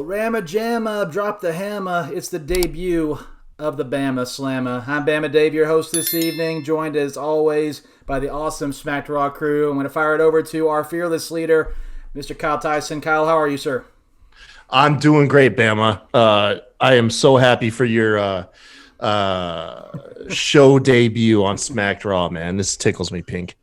Rama Jamma, drop the hammer. It's the debut of the Bama Slammer. I'm BamaDave, your host this evening, joined as always by the awesome Smacked Raw crew. I'm going to fire it over to our fearless leader, Mr. Kyle Tyson. Kyle, how are you, sir? I'm doing great, Bama. I am so happy for your show debut on Smacked Raw, man. This tickles me pink.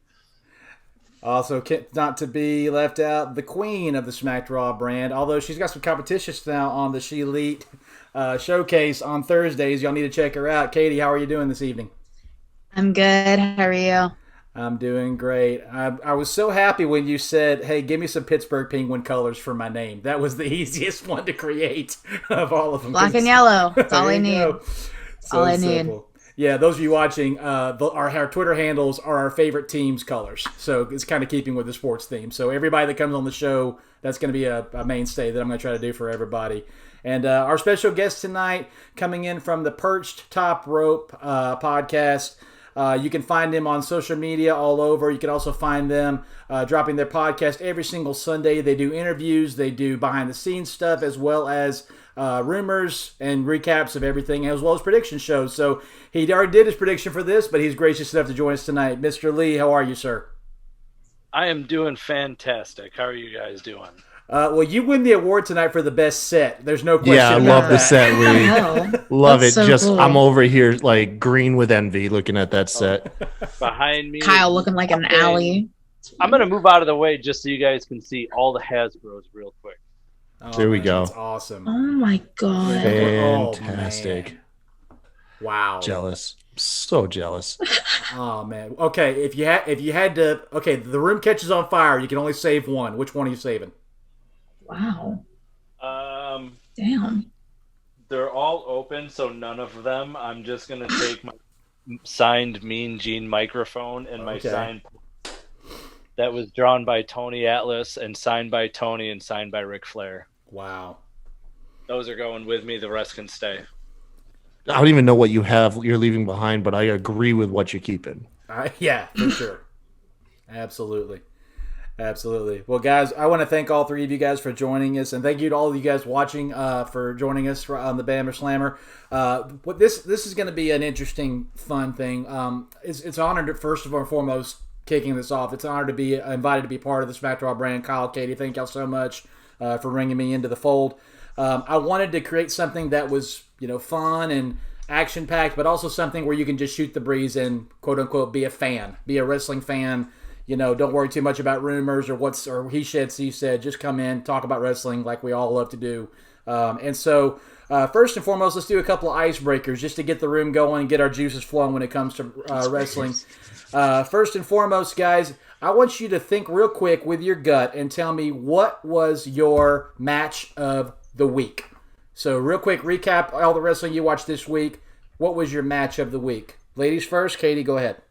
Also, not to be left out, the queen of the Smacked Raw brand, although she's got some competitions now on the She Elite showcase on Thursdays. Y'all need to check her out. Katie, how are you doing this evening? I'm good. How are you? I'm doing great. I was so happy when you said, hey, give me some Pittsburgh Penguin colors for my name. That was the easiest one to create of all of them. Black and yellow. That's all I need. All I need. Yeah, those of you watching, our Twitter handles are our favorite team's colors. So it's kind of keeping with the sports theme. So everybody that comes on the show, that's going to be a mainstay that I'm going to try to do for everybody. And our special guest tonight, coming in from the Perched Top Rope podcast. You can find them on social media all over. You can also find them dropping their podcast every single Sunday. They do interviews. They do behind-the-scenes stuff, as well as rumors and recaps of everything, as well as prediction shows. So he already did his prediction for this, but he's gracious enough to join us tonight. Mr. Lee, how are you, sir? I am doing fantastic. How are you guys doing? Well, you win the award tonight for the best set. There's no question. Yeah, I love the set, Lee. Love That's it. so Just cool. I'm over here like green with envy looking at that set. Behind me, Kyle looking like an alley. I'm going to move out of the way just so you guys can see all the Hasbros real quick. Oh, There we man, go. That's awesome. Oh my god. Fantastic. Wow. Jealous. So jealous. Oh man. Okay, if you had to, okay, the room catches on fire. You can only save one. Which one are you saving? Wow. Damn. They're all open, so none of them. I'm just going to take my signed Mean Gene microphone and my signed that was drawn by Tony Atlas and signed by Tony and signed by Ric Flair. Wow. Those are going with me. The rest can stay. I don't even know what you're leaving behind, but I agree with what you're keeping. Yeah, for sure. Absolutely. Well, guys, I want to thank all three of you guys for joining us, and thank you to all of you guys watching for joining us on the Bama Slammer. This is going to be an interesting, fun thing. It's an honor to, first and foremost, kicking this off. It's an honor to be invited to be part of the Smacked Raw brand. Kyle, Katie, thank y'all so much for bringing me into the fold. I wanted to create something that was, fun and action-packed, but also something where you can just shoot the breeze and, quote-unquote, be a fan, be a wrestling fan. Don't worry too much about rumors or he said, she said. Just come in, talk about wrestling like we all love to do. And so, first and foremost, let's do a couple of icebreakers just to get the room going and get our juices flowing when it comes to wrestling. First and foremost, guys, I want you to think real quick with your gut and tell me what was your match of the week. So, real quick, recap all the wrestling you watched this week. What was your match of the week? Ladies first. Katie, go ahead.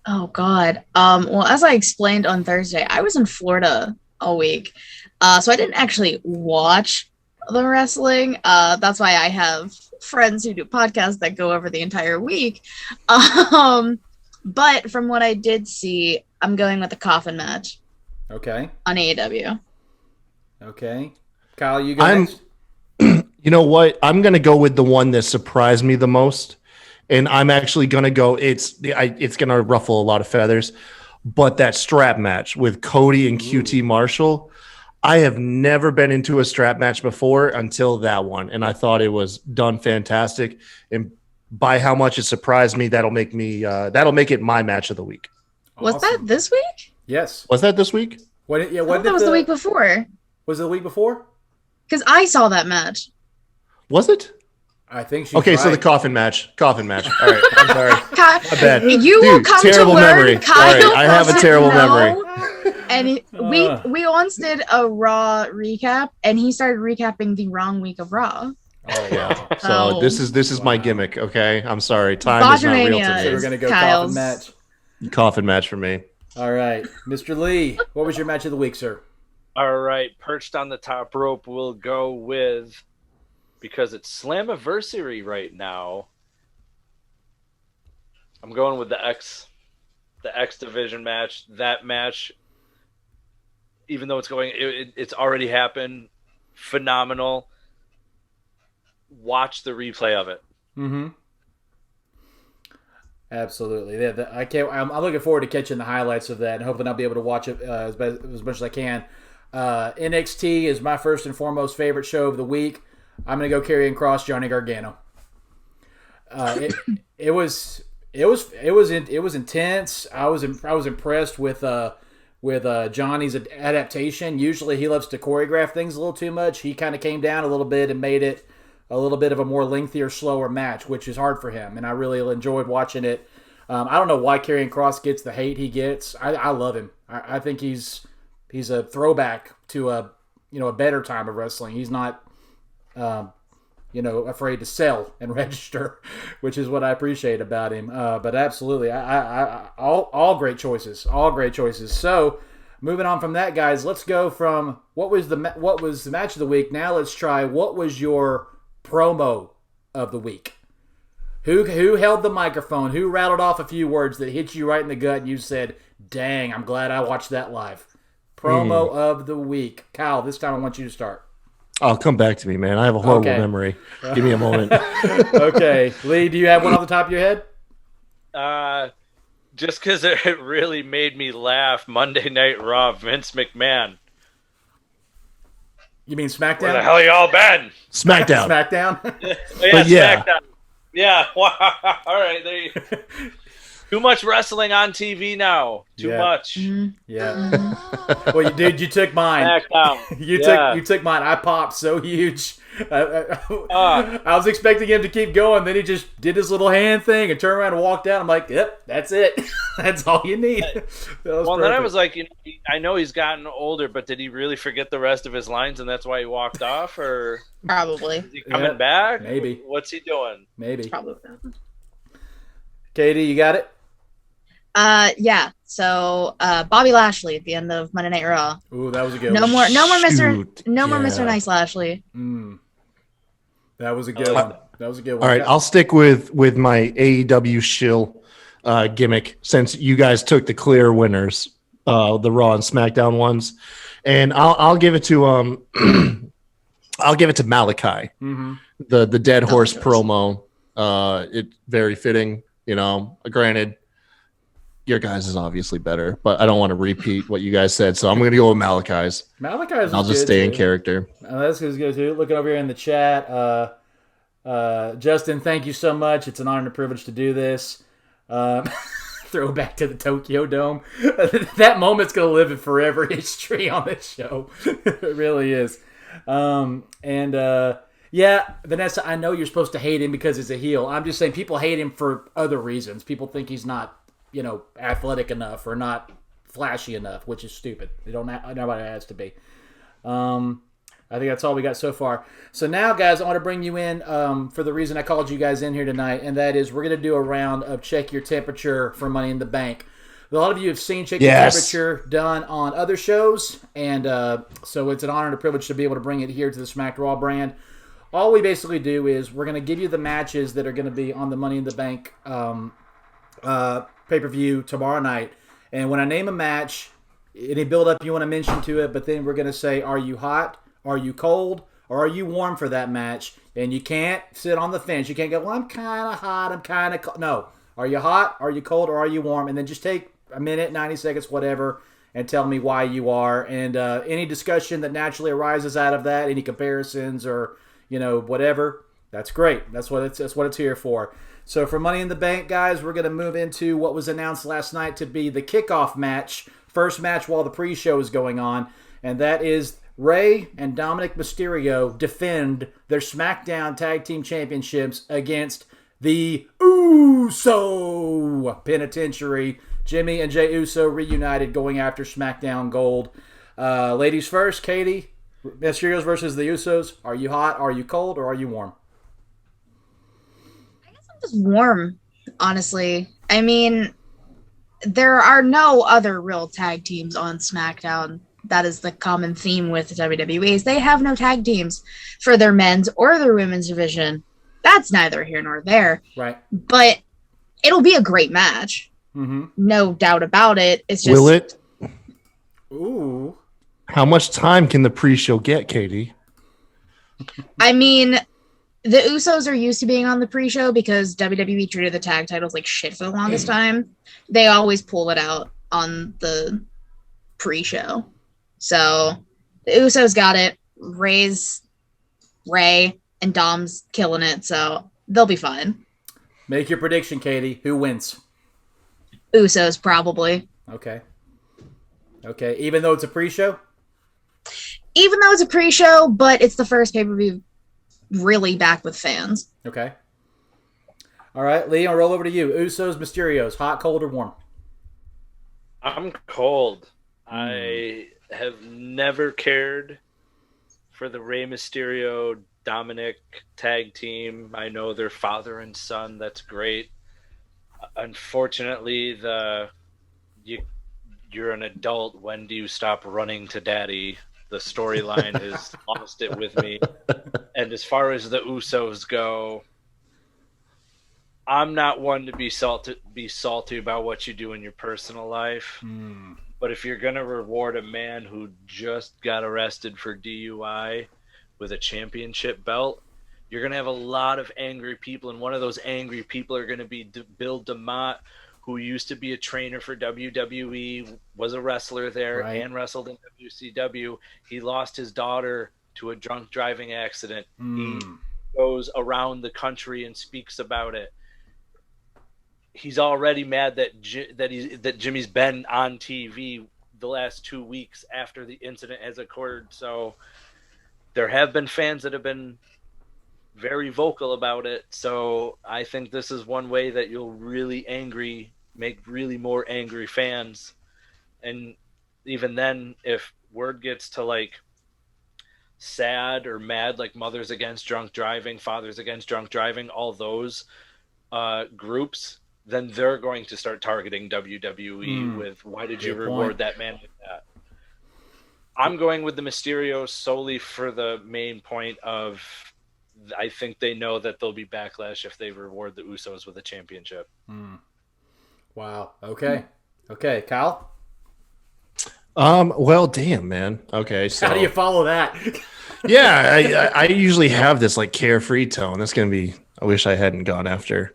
Oh god. Well, as I explained on Thursday, I was in Florida all week. So I didn't actually watch the wrestling. That's why I have friends who do podcasts that go over the entire week. But from what I did see, I'm going with the coffin match. Okay. On AEW. Okay. Kyle, you go next? You know what? I'm going to go with the one that surprised me the most. And I'm actually going to go, it's going to ruffle a lot of feathers. But that strap match with Cody and QT Marshall, I have never been into a strap match before until that one. And I thought it was done fantastic. And by how much it surprised me, that'll make it my match of the week. Was that this week? Yes. Was that this week? I thought that was the week before. Was it the week before? Because I saw that match. Was it? I think she's okay. right. So the coffin match. All right, I'm sorry. My bad. You will come terrible to learn, memory. Kyle. All right, I have a terrible memory. And we once did a Raw recap, and he started recapping the wrong week of Raw. Oh yeah. So this is my gimmick. Okay, I'm sorry. Time is not real to So me. we're gonna go Kyle's. coffin match. Coffin match for me. All right, Mr. Lee, what was your match of the week, sir? All right, perched on the top rope, we'll go with, because it's Slammiversary right now, I'm going with the X division match. That match, even though it's already happened, phenomenal. Watch the replay of it. Mm-hmm. Absolutely. Yeah, I can't. I'm looking forward to catching the highlights of that, and hoping I'll be able to watch it as much as I can. NXT is my first and foremost favorite show of the week. I'm gonna go Karrion Kross, Johnny Gargano. It was intense. I was impressed with Johnny's adaptation. Usually he loves to choreograph things a little too much. He kind of came down a little bit and made it a little bit of a more lengthier, slower match, which is hard for him. And I really enjoyed watching it. I don't know why Karrion Kross gets the hate he gets. I love him. I think he's a throwback to a better time of wrestling. He's not afraid to sell and register, which is what I appreciate about him. But absolutely, all great choices, So, moving on from that, guys, let's go from what was the match of the week. Now let's try what was your promo of the week. Who held the microphone? Who rattled off a few words that hit you right in the gut and you said, "Dang, I'm glad I watched that live." Promo of the week, Kyle. This time I want you to start. I'll come back to me, man. I have a horrible memory. Give me a moment. Okay. Lee, do you have one off the top of your head? Just because it really made me laugh, Monday Night Raw, Vince McMahon. You mean SmackDown? Where the hell y'all been? SmackDown. SmackDown. Yeah. All right. There you Too much wrestling on TV now. Too much. Yeah. Well, you took mine. You took mine. I popped so huge. I was expecting him to keep going. Then he just did his little hand thing and turned around and walked out. I'm like, yep, that's it. That's all you need. Well, perfect. Then I was like, I know he's gotten older, but did he really forget the rest of his lines and that's why he walked off? Or probably. Is he coming back? Maybe. What's he doing? Maybe. Probably. Katie, you got it? Yeah. So, Bobby Lashley at the end of Monday Night Raw. Ooh, that was a good one. More Mr. Nice Lashley. That was a good one. All right, I'll stick with my AEW shill gimmick since you guys took the clear winners, the Raw and SmackDown ones, and I'll give it to I'll give it to Malachi, the Dead Horse promo. It very fitting, Granted, your guys is obviously better, but I don't want to repeat what you guys said, so I'm going to go with Malachi's. Malachi's. I'll just stay in character. That's good too. Looking over here in the chat, Justin, thank you so much. It's an honor and a privilege to do this. Throw back to the Tokyo Dome. That moment's going to live in forever history on this show. It really is. Vanessa, I know you're supposed to hate him because he's a heel. I'm just saying people hate him for other reasons. People think he's not, athletic enough or not flashy enough, which is stupid. Nobody has to be. I think that's all we got so far. So now, guys, I want to bring you in for the reason I called you guys in here tonight, and that is we're going to do a round of Check Your Temperature for Money in the Bank. A lot of you have seen Check Your Temperature done on other shows, and so it's an honor and a privilege to be able to bring it here to the Smack Raw brand. All we basically do is we're going to give you the matches that are going to be on the Money in the Bank pay-per-view tomorrow night. And when I name a match, any build-up you want to mention to it, but then we're going to say, are you hot, are you cold, or are you warm for that match? And you can't sit on the fence. You can't go, well, I'm kind of hot, I'm kind of cold. No. Are you hot, are you cold, or are you warm? And then just take a minute, 90 seconds, whatever, and tell me why you are. And any discussion that naturally arises out of that, any comparisons or, whatever, that's great. That's what it's here for. So for Money in the Bank, guys, we're going to move into what was announced last night to be the kickoff match, first match while the pre-show is going on, and that is Rey and Dominic Mysterio defend their SmackDown Tag Team Championships against the Uso Penitentiary. Jimmy and Jey Uso reunited going after SmackDown Gold. Ladies first, Katie, Mysterios versus the Usos. Are you hot, are you cold, or are you warm? Warm, honestly. I mean, there are no other real tag teams on SmackDown. That is the common theme with the WWE is they have no tag teams for their men's or their women's division. That's neither here nor there. Right. But it'll be a great match. Mm-hmm. No doubt about it. It's just... Will it? Ooh. How much time can the pre-show get, Katie? I mean, the Usos are used to being on the pre-show because WWE treated the tag titles like shit for the longest time. They always pull it out on the pre-show. So the Usos got it. Ray, and Dom's killing it, so they'll be fine. Make your prediction, Katie. Who wins? Usos, probably. Okay. Even though it's a pre-show? Even though it's a pre-show, but it's the first pay-per-view really back with fans. Okay. All right, Lee, I'll roll over to you. Usos, Mysterios, hot, cold, or warm? I'm cold. I have never cared for the Rey Mysterio Dominic tag team. I know they're father and son. That's great. Unfortunately, you're an adult. When do you stop running to daddy? The storyline has lost it with me. And as far as the Usos go, I'm not one to be salty about what you do in your personal life. But if you're going to reward a man who just got arrested for DUI with a championship belt, you're going to have a lot of angry people. And one of those angry people are going to be Bill DeMott, who used to be a trainer for WWE, was a wrestler there, right, and wrestled in WCW. He lost his daughter to a drunk driving accident. He goes around the country and speaks about it. He's already mad that Jimmy's been on TV the last 2 weeks after the incident has occurred. So there have been fans that have been very vocal about it. So I think this is one way that you'll make really more angry fans. And even then, if word gets to like sad or mad, like Mothers Against Drunk Driving, Fathers Against Drunk Driving, all those groups, then they're going to start targeting WWE with, why did you reward that man with that? I'm going with the Mysterios solely for the main point of, I think they know that there'll be backlash if they reward the Usos with a championship. Wow. Okay, Kyle? Well, damn, man. Okay, so how do you follow that? Yeah, I usually have this like carefree tone. That's gonna be, I wish I hadn't gone after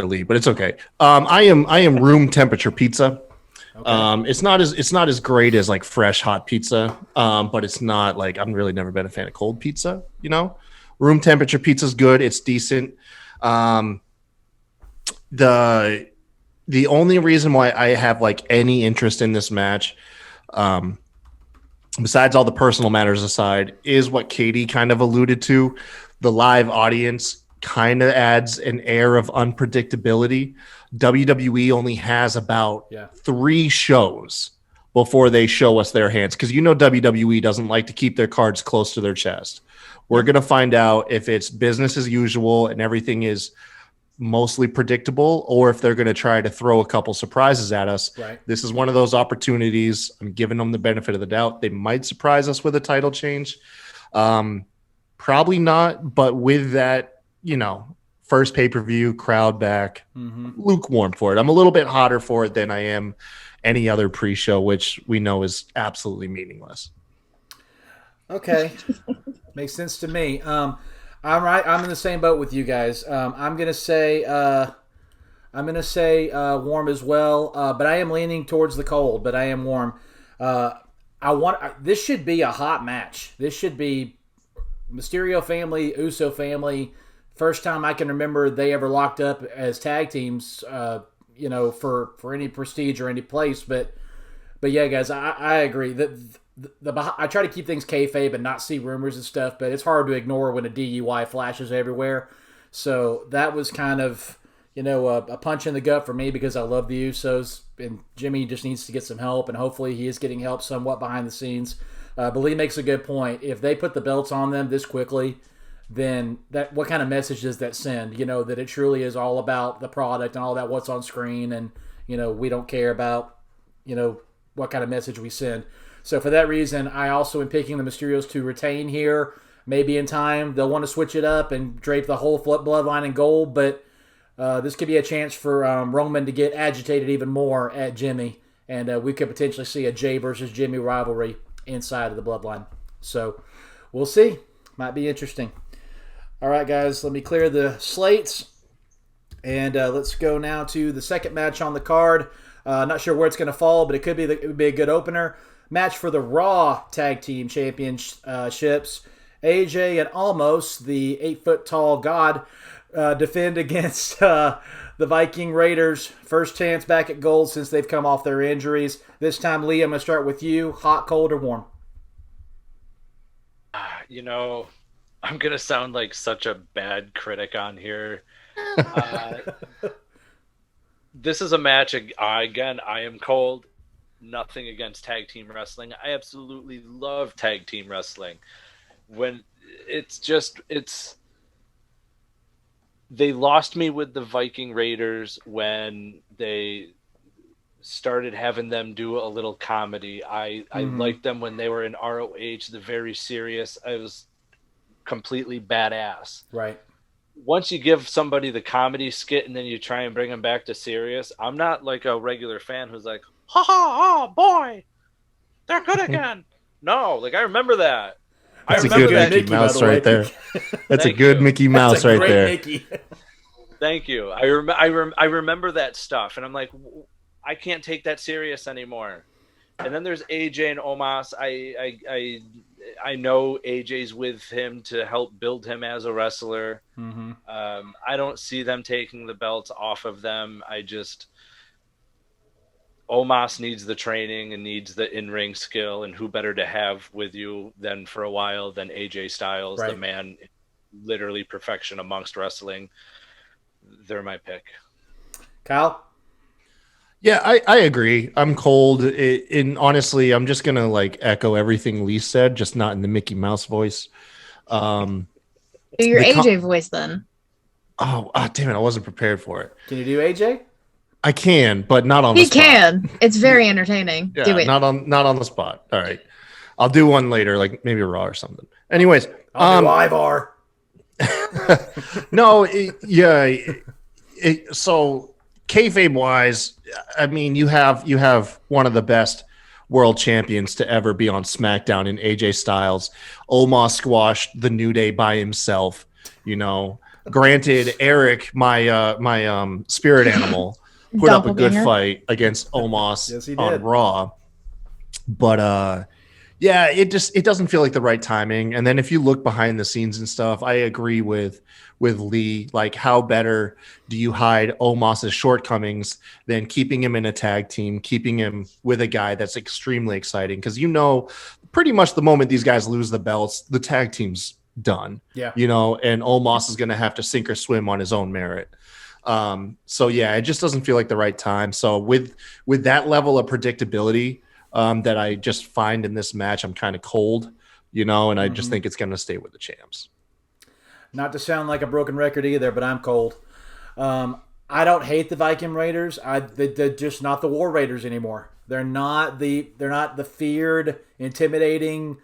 Lee, but it's okay. I am room temperature pizza. Okay. It's not as great as like fresh hot pizza, but it's not like, I'm really never been a fan of cold pizza. You know, room temperature pizza is good. It's decent. The only reason why I have like any interest in this match, besides all the personal matters aside, is what Katie kind of alluded to. The live audience kind of adds an air of unpredictability. WWE only has about 3 shows before they show us their hands, because WWE doesn't like to keep their cards close to their chest. We're going to find out if it's business as usual and everything is mostly predictable, or if they're going to try to throw a couple surprises at us. Right. This is one of those opportunities. I'm giving them the benefit of the doubt. They might surprise us with a title change. Probably not, but with that, first pay-per-view, crowd back, lukewarm for it. I'm a little bit hotter for it than I am any other pre-show, which we know is absolutely meaningless. Okay. Makes sense to me. I'm right. I'm in the same boat with you guys. I'm gonna say warm as well, but I am leaning towards the cold. But I am warm. This should be a hot match. This should be Mysterio family, Uso family. First time I can remember they ever locked up as tag teams. For any prestige or any place. But yeah, guys, I agree that. I try to keep things kayfabe and not see rumors and stuff, but it's hard to ignore when a DUI flashes everywhere. So that was kind of, a punch in the gut for me, because I love the Usos, and Jimmy just needs to get some help, and hopefully he is getting help somewhat behind the scenes. But Lee makes a good point. If they put the belts on them this quickly, then what kind of message does that send? That it truly is all about the product and all about what's on screen, and we don't care about what kind of message we send. So for that reason, I also am picking the Mysterios to retain here. Maybe in time they'll want to switch it up and drape the whole bloodline in gold, but this could be a chance for Roman to get agitated even more at Jimmy, and we could potentially see a Jay versus Jimmy rivalry inside of the bloodline. So we'll see. Might be interesting. All right, guys, let me clear the slates. And let's go now to the second match on the card. Not sure where it's going to fall, but it would be a good opener. Match for the Raw Tag Team Championships. AJ and Almost, the 8-foot-tall god, defend against the Viking Raiders. First chance back at gold since they've come off their injuries. This time, Lee, I'm going to start with you. Hot, cold, or warm? You know, I'm going to sound like such a bad critic on here. This is a match, again, I am cold. Nothing against tag team wrestling. I absolutely love tag team wrestling. When they lost me with the Viking Raiders when they started having them do a little comedy. I liked them when they were in ROH, the very serious. I was completely badass. Right. Once you give somebody the comedy skit and then you try and bring them back to serious, I'm not like a regular fan who's like, ha ha, oh boy, they're good again. No, like I remember that. That's a good Mickey Mouse right there. That's a good Mickey Mouse right there. Mickey. Thank you. I remember that stuff, and I'm like, I can't take that serious anymore. And then there's AJ and Omos. I know AJ's with him to help build him as a wrestler. Mm-hmm. I don't see them taking the belts off of them. Omos needs the training and needs the in-ring skill, and who better to have with you than for a while than AJ Styles, right. The man, literally perfection amongst wrestling. They're my pick. Kyle? Yeah, I agree. I'm cold. And honestly, I'm just going to echo everything Lee said, just not in the Mickey Mouse voice. Do your AJ voice then. Oh, damn it. I wasn't prepared for it. Can you do AJ? I can, but not on the spot. He can. It's very entertaining. Yeah, do it. Not on the spot. All right. I'll do one later, like maybe Raw or something. Anyways. I'll do Ivar. No, so kayfabe wise, I mean, you have one of the best world champions to ever be on SmackDown in AJ Styles. Omos squashed the New Day by himself. Granted, Eric, my spirit animal, put up a good fight against Omos yes, on Raw. But yeah, it doesn't feel like the right timing. And then if you look behind the scenes and stuff, I agree with Lee. Like, how better do you hide Omos's shortcomings than keeping him in a tag team, keeping him with a guy that's extremely exciting? Because pretty much the moment these guys lose the belts, the tag team's done. Yeah. And Omos is going to have to sink or swim on his own merit. So yeah, it just doesn't feel like the right time. So with that level of predictability that I just find in this match, I'm kind of cold, and I just think it's going to stay with the champs. Not to sound like a broken record either, but I'm cold. I don't hate the Viking Raiders. They're just not the War Raiders anymore. They're not the feared, intimidating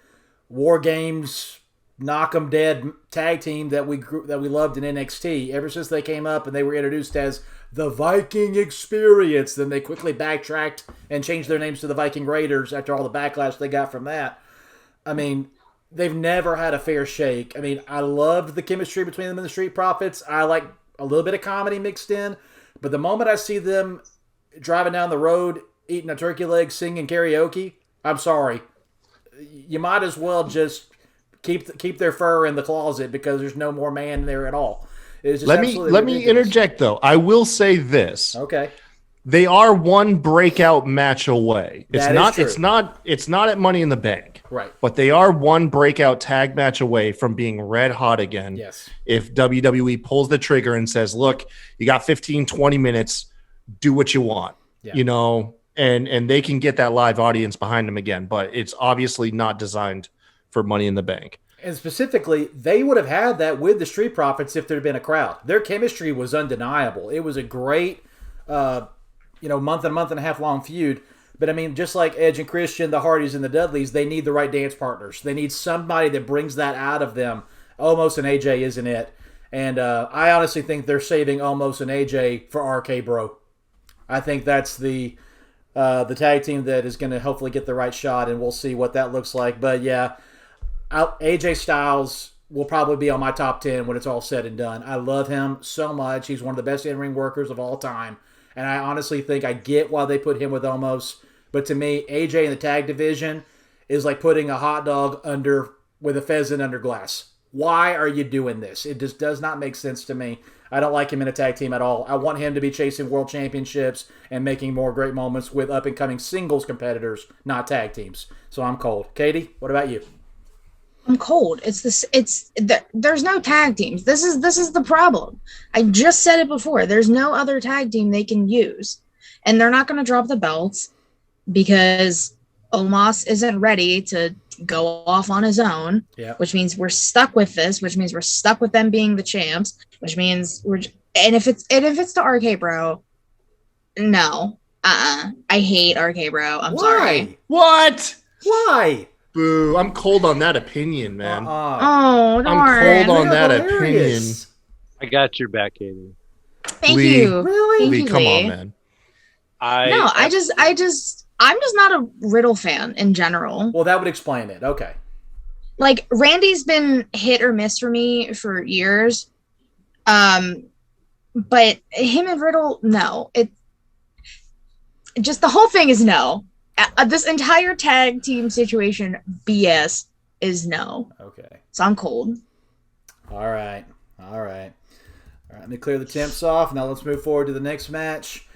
War Games, knock 'em dead tag team that we loved in NXT. Ever since they came up and they were introduced as the Viking Experience, then they quickly backtracked and changed their names to the Viking Raiders after all the backlash they got from that. I mean, they've never had a fair shake. I mean, I loved the chemistry between them and the Street Profits. I like a little bit of comedy mixed in, but the moment I see them driving down the road, eating a turkey leg, singing karaoke, I'm sorry. You might as well just keep their fur in the closet because there's no more man there at all. Let me interject though. I will say this. Okay. They are one breakout match away. It's not at Money in the Bank. Right. But they are one breakout tag match away from being red hot again. Yes. If WWE pulls the trigger and says, "Look, you got 15, 20 minutes, do what you want." Yeah. And they can get that live audience behind them again, but it's obviously not designed for Money in the Bank. And specifically, they would have had that with the Street Profits if there had been a crowd. Their chemistry was undeniable. It was a great, month and a half long feud. But I mean, just like Edge and Christian, the Hardys and the Dudleys, they need the right dance partners. They need somebody that brings that out of them. Omos and AJ isn't it. And I honestly think they're saving Omos and AJ for RK Bro. I think that's the tag team that is going to hopefully get the right shot, and we'll see what that looks like. But yeah, AJ Styles will probably be on my top 10 when it's all said and done. I love him so much. He's one of the best in-ring workers of all time. And I honestly think I get why they put him with Omos. But to me, AJ in the tag division is like putting a hot dog with a pheasant under glass. Why are you doing this? It just does not make sense to me. I don't like him in a tag team at all. I want him to be chasing world championships and making more great moments with up-and-coming singles competitors, not tag teams. So I'm cold. Katie, what about you? I'm cold. There's no tag teams. This is the problem. I just said it before. There's no other tag team they can use. And they're not going to drop the belts because Omos isn't ready to go off on his own, which means we're stuck with this, which means we're stuck with them being the champs, which means if it's the RK Bro, no. I hate RK Bro. I'm sorry. What? Why? Boo. I'm cold on that opinion, man. Oh, darn. I'm cold on that opinion. I got your back, Katie. Thank you. Really? Thank you, come Lee. on, man. I'm just not a Riddle fan in general. Well, that would explain it. Okay. Like, Randy's been hit or miss for me for years. But him and Riddle, no. The whole thing is no. This entire tag team situation, BS, is no. Okay. So I'm cold. All right. Let me clear the temps off. Now let's move forward to the next match.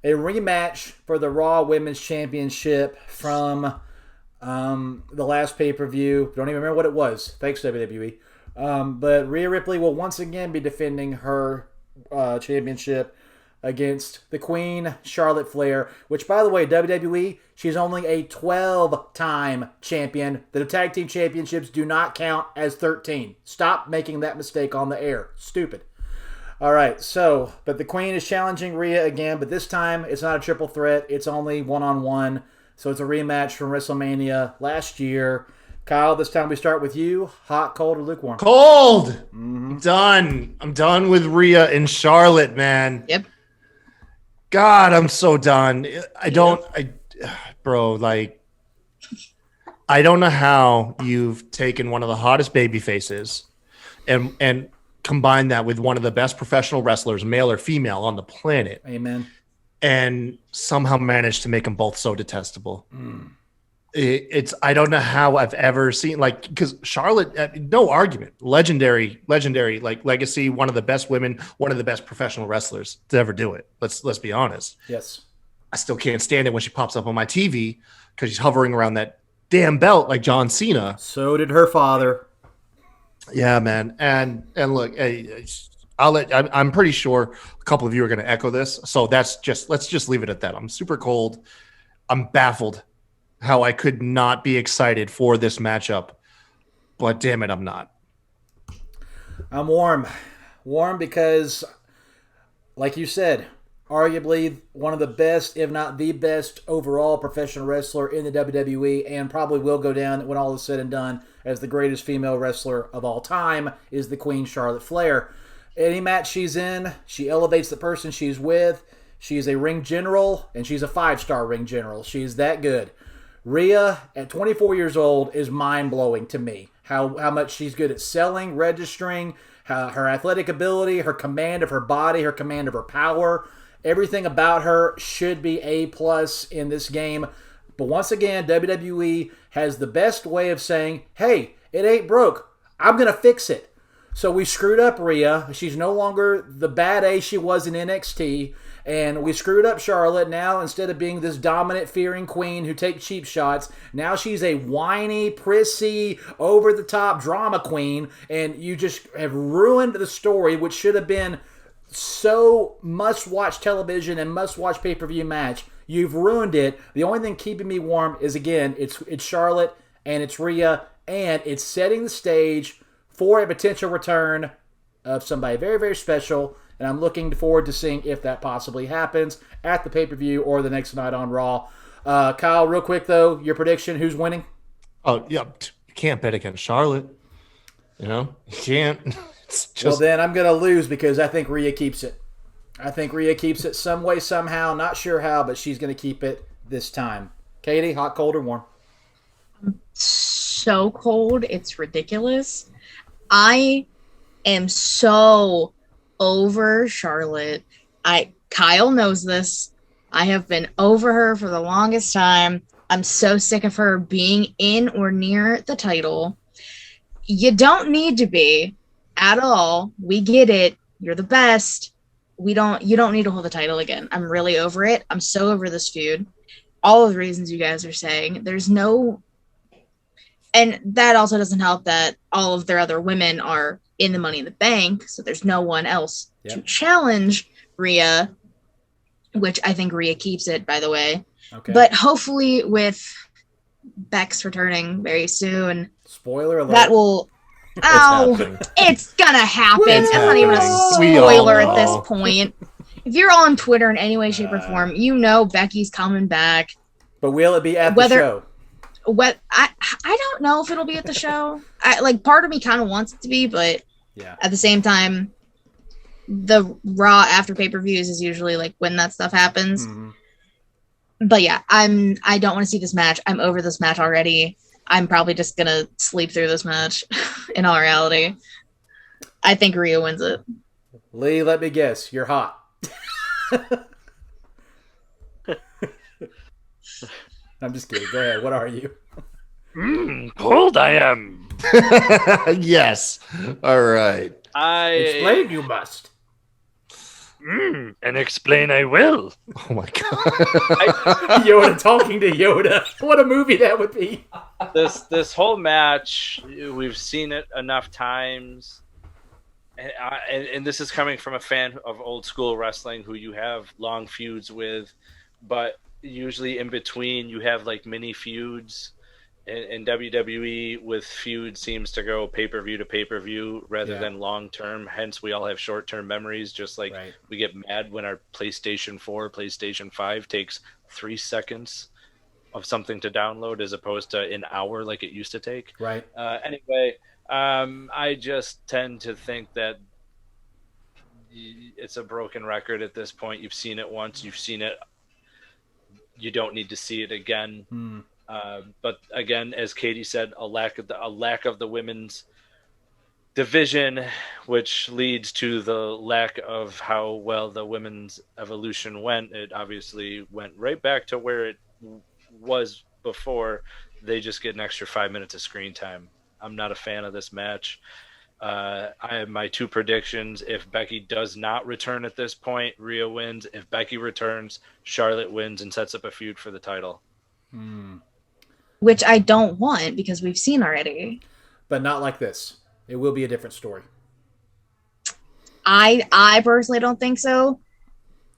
A rematch for the Raw Women's Championship from the last pay-per-view. Don't even remember what it was. Thanks, WWE. But Rhea Ripley will once again be defending her championship against the Queen, Charlotte Flair, which, by the way, WWE, she's only a 12-time champion. The tag team championships do not count as 13. Stop making that mistake on the air. Stupid. All right, but the Queen is challenging Rhea again, but this time it's not a triple threat. It's only one-on-one, so it's a rematch from WrestleMania last year. Kyle, this time we start with you. Hot, cold, or lukewarm? Cold! Mm-hmm. I'm done with Rhea and Charlotte, man. Yep. God, I'm so done. I don't know how you've taken one of the hottest baby faces and combine that with one of the best professional wrestlers, male or female, on the planet. Amen. And somehow managed to make them both so detestable. I don't know how I've ever seen, because Charlotte, no argument, legendary, like legacy, one of the best women, one of the best professional wrestlers to ever do it. Let's be honest. Yes. I still can't stand it when she pops up on my TV because she's hovering around that damn belt like John Cena. So did her father. Yeah, man. And look, I'm pretty sure a couple of you are going to echo this. So let's just leave it at that. I'm super cold. I'm baffled how I could not be excited for this matchup, but damn it, I'm not. I'm warm because, like you said, arguably one of the best, if not the best overall professional wrestler in the WWE, and probably will go down when all is said and done as the greatest female wrestler of all time, is the Queen, Charlotte Flair. Any match she's in, she elevates the person she's with. She's a ring general, and she's a 5-star ring general. She's that good. Rhea, at 24 years old, is mind-blowing to me. How much she's good at selling, registering, her athletic ability, her command of her body, her command of her power. Everything about her should be A+ in this game. But once again, WWE has the best way of saying, hey, it ain't broke. I'm going to fix it. So we screwed up Rhea. She's no longer the bad A she was in NXT. And we screwed up Charlotte. Now, instead of being this dominant, fearing queen who takes cheap shots, now she's a whiny, prissy, over-the-top drama queen. And you just have ruined the story, which should have been so must-watch television and must-watch pay-per-view match. You've ruined it. The only thing keeping me warm is, again, it's Charlotte and it's Rhea. And it's setting the stage for a potential return of somebody very, very special. And I'm looking forward to seeing if that possibly happens at the pay-per-view or the next night on Raw. Kyle, real quick, though, your prediction, who's winning? Oh, yeah, you can't bet against Charlotte. You can't. Well, then I'm going to lose because I think Rhea keeps it. I think Rhea keeps it some way, somehow. Not sure how, but she's going to keep it this time. Katie, hot, cold, or warm? So cold, it's ridiculous. I am so over Charlotte. Kyle knows this. I have been over her for the longest time. I'm so sick of her being in or near the title. You don't need to be at all. We get it. You're the best. You don't need to hold the title again. I'm really over it. I'm so over this feud. All of the reasons you guys are saying. There's no, and that also doesn't help that all of their other women are in the Money in the Bank, so there's no one else to challenge Rhea, which I think Rhea keeps it, by the way. Okay. But hopefully with Bex returning very soon. Spoiler alert. That will... it's gonna happen. It's not even a spoiler at this point. If you're on Twitter in any way, shape, or form, you know Becky's coming back. But will it be at the show? I don't know if it'll be at the show. Part of me kind of wants it to be, but at the same time, the Raw after pay-per-views is usually like when that stuff happens. Mm-hmm. But yeah, I don't want to see this match. I'm over this match already. I'm probably just gonna sleep through this match. In all reality, I think Rhea wins it. Lee, let me guess, you're hot. I'm just kidding. Go ahead. What are you? Cold I am. Yes. All right. Explain you must. And explain I will. Oh my god. Yoda talking to Yoda. What a movie that would be. This whole match, we've seen it enough times. And this is coming from a fan of old school wrestling who you have long feuds with, but usually in between you have like mini feuds. In WWE, with feud seems to go pay-per-view to pay-per-view rather than long-term. Hence, we all have short-term memories, just like we get mad when our PlayStation 4, PlayStation 5 takes 3 seconds of something to download as opposed to an hour like it used to take. Right. Anyway, I just tend to think that it's a broken record at this point. You've seen it once. You've seen it. You don't need to see it again. But again, as Katie said, a lack of the women's division, which leads to the lack of how well the women's evolution went. It obviously went right back to where it was before. They just get an extra 5 minutes of screen time. I'm not a fan of this match. I have my 2 predictions. If Becky does not return at this point, Rhea wins. If Becky returns, Charlotte wins and sets up a feud for the title. Which I don't want because we've seen already. But not like this. It will be a different story. I personally don't think so.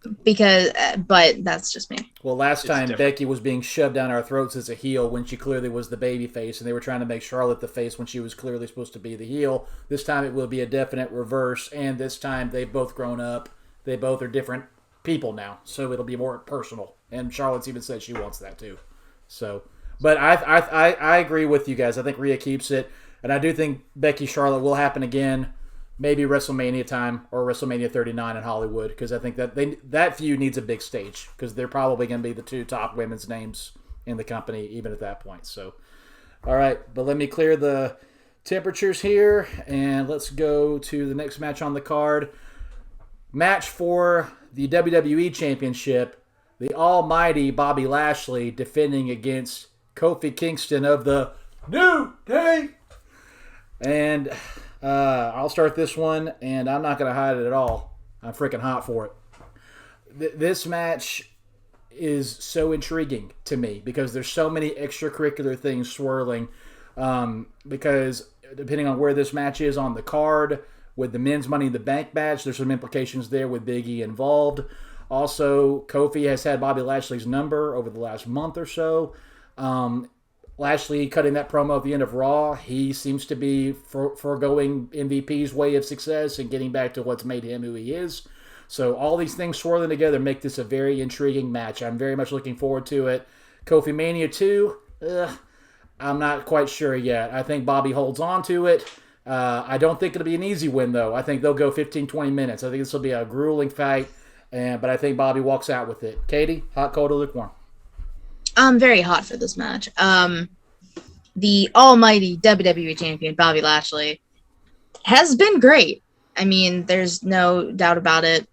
But that's just me. Well, last time Becky was being shoved down our throats as a heel when she clearly was the baby face, and they were trying to make Charlotte the face when she was clearly supposed to be the heel. This time it will be a definite reverse, and this time they've both grown up. They both are different people now, so it'll be more personal. And Charlotte's even said she wants that too. So, but I agree with you guys. I think Rhea keeps it, and I do think Becky Charlotte will happen again. Maybe WrestleMania time or WrestleMania 39 in Hollywood, because I think that feud needs a big stage, because they're probably going to be the 2 top women's names in the company even at that point. So, all right, but let me clear the temperatures here, and let's go to the next match on the card. Match for the WWE Championship, the almighty Bobby Lashley defending against Kofi Kingston of the New Day. And I'll start this one, and I'm not going to hide it at all. I'm freaking hot for it. This match is so intriguing to me because there's so many extracurricular things swirling. Because depending on where this match is on the card, with the men's Money in the Bank match, there's some implications there with Big E involved. Also, Kofi has had Bobby Lashley's number over the last month or so. Lashley cutting that promo at the end of Raw, he seems to be foregoing MVP's way of success and getting back to what's made him who he is. So all these things swirling together make this a very intriguing match. I'm very much looking forward to it. Kofi Mania 2, I'm not quite sure yet. I think Bobby holds on to it. I don't think it'll be an easy win, though. I think they'll go 15, 20 minutes. I think this will be a grueling fight, but I think Bobby walks out with it. Katie, hot, cold, or lukewarm? I'm very hot for this match. The almighty WWE champion, Bobby Lashley, has been great. I mean, there's no doubt about it.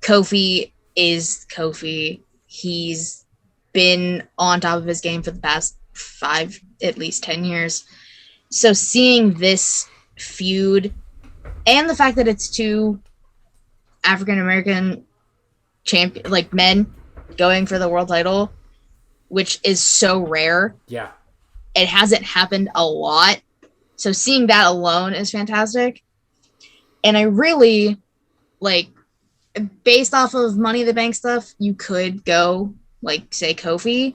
Kofi is Kofi. He's been on top of his game for the past 5, at least 10 years. So seeing this feud and the fact that it's 2 African-American men going for the world title, which is so rare. Yeah. It hasn't happened a lot. So seeing that alone is fantastic. And I really, based off of Money in the Bank stuff, you could go, say, Kofi.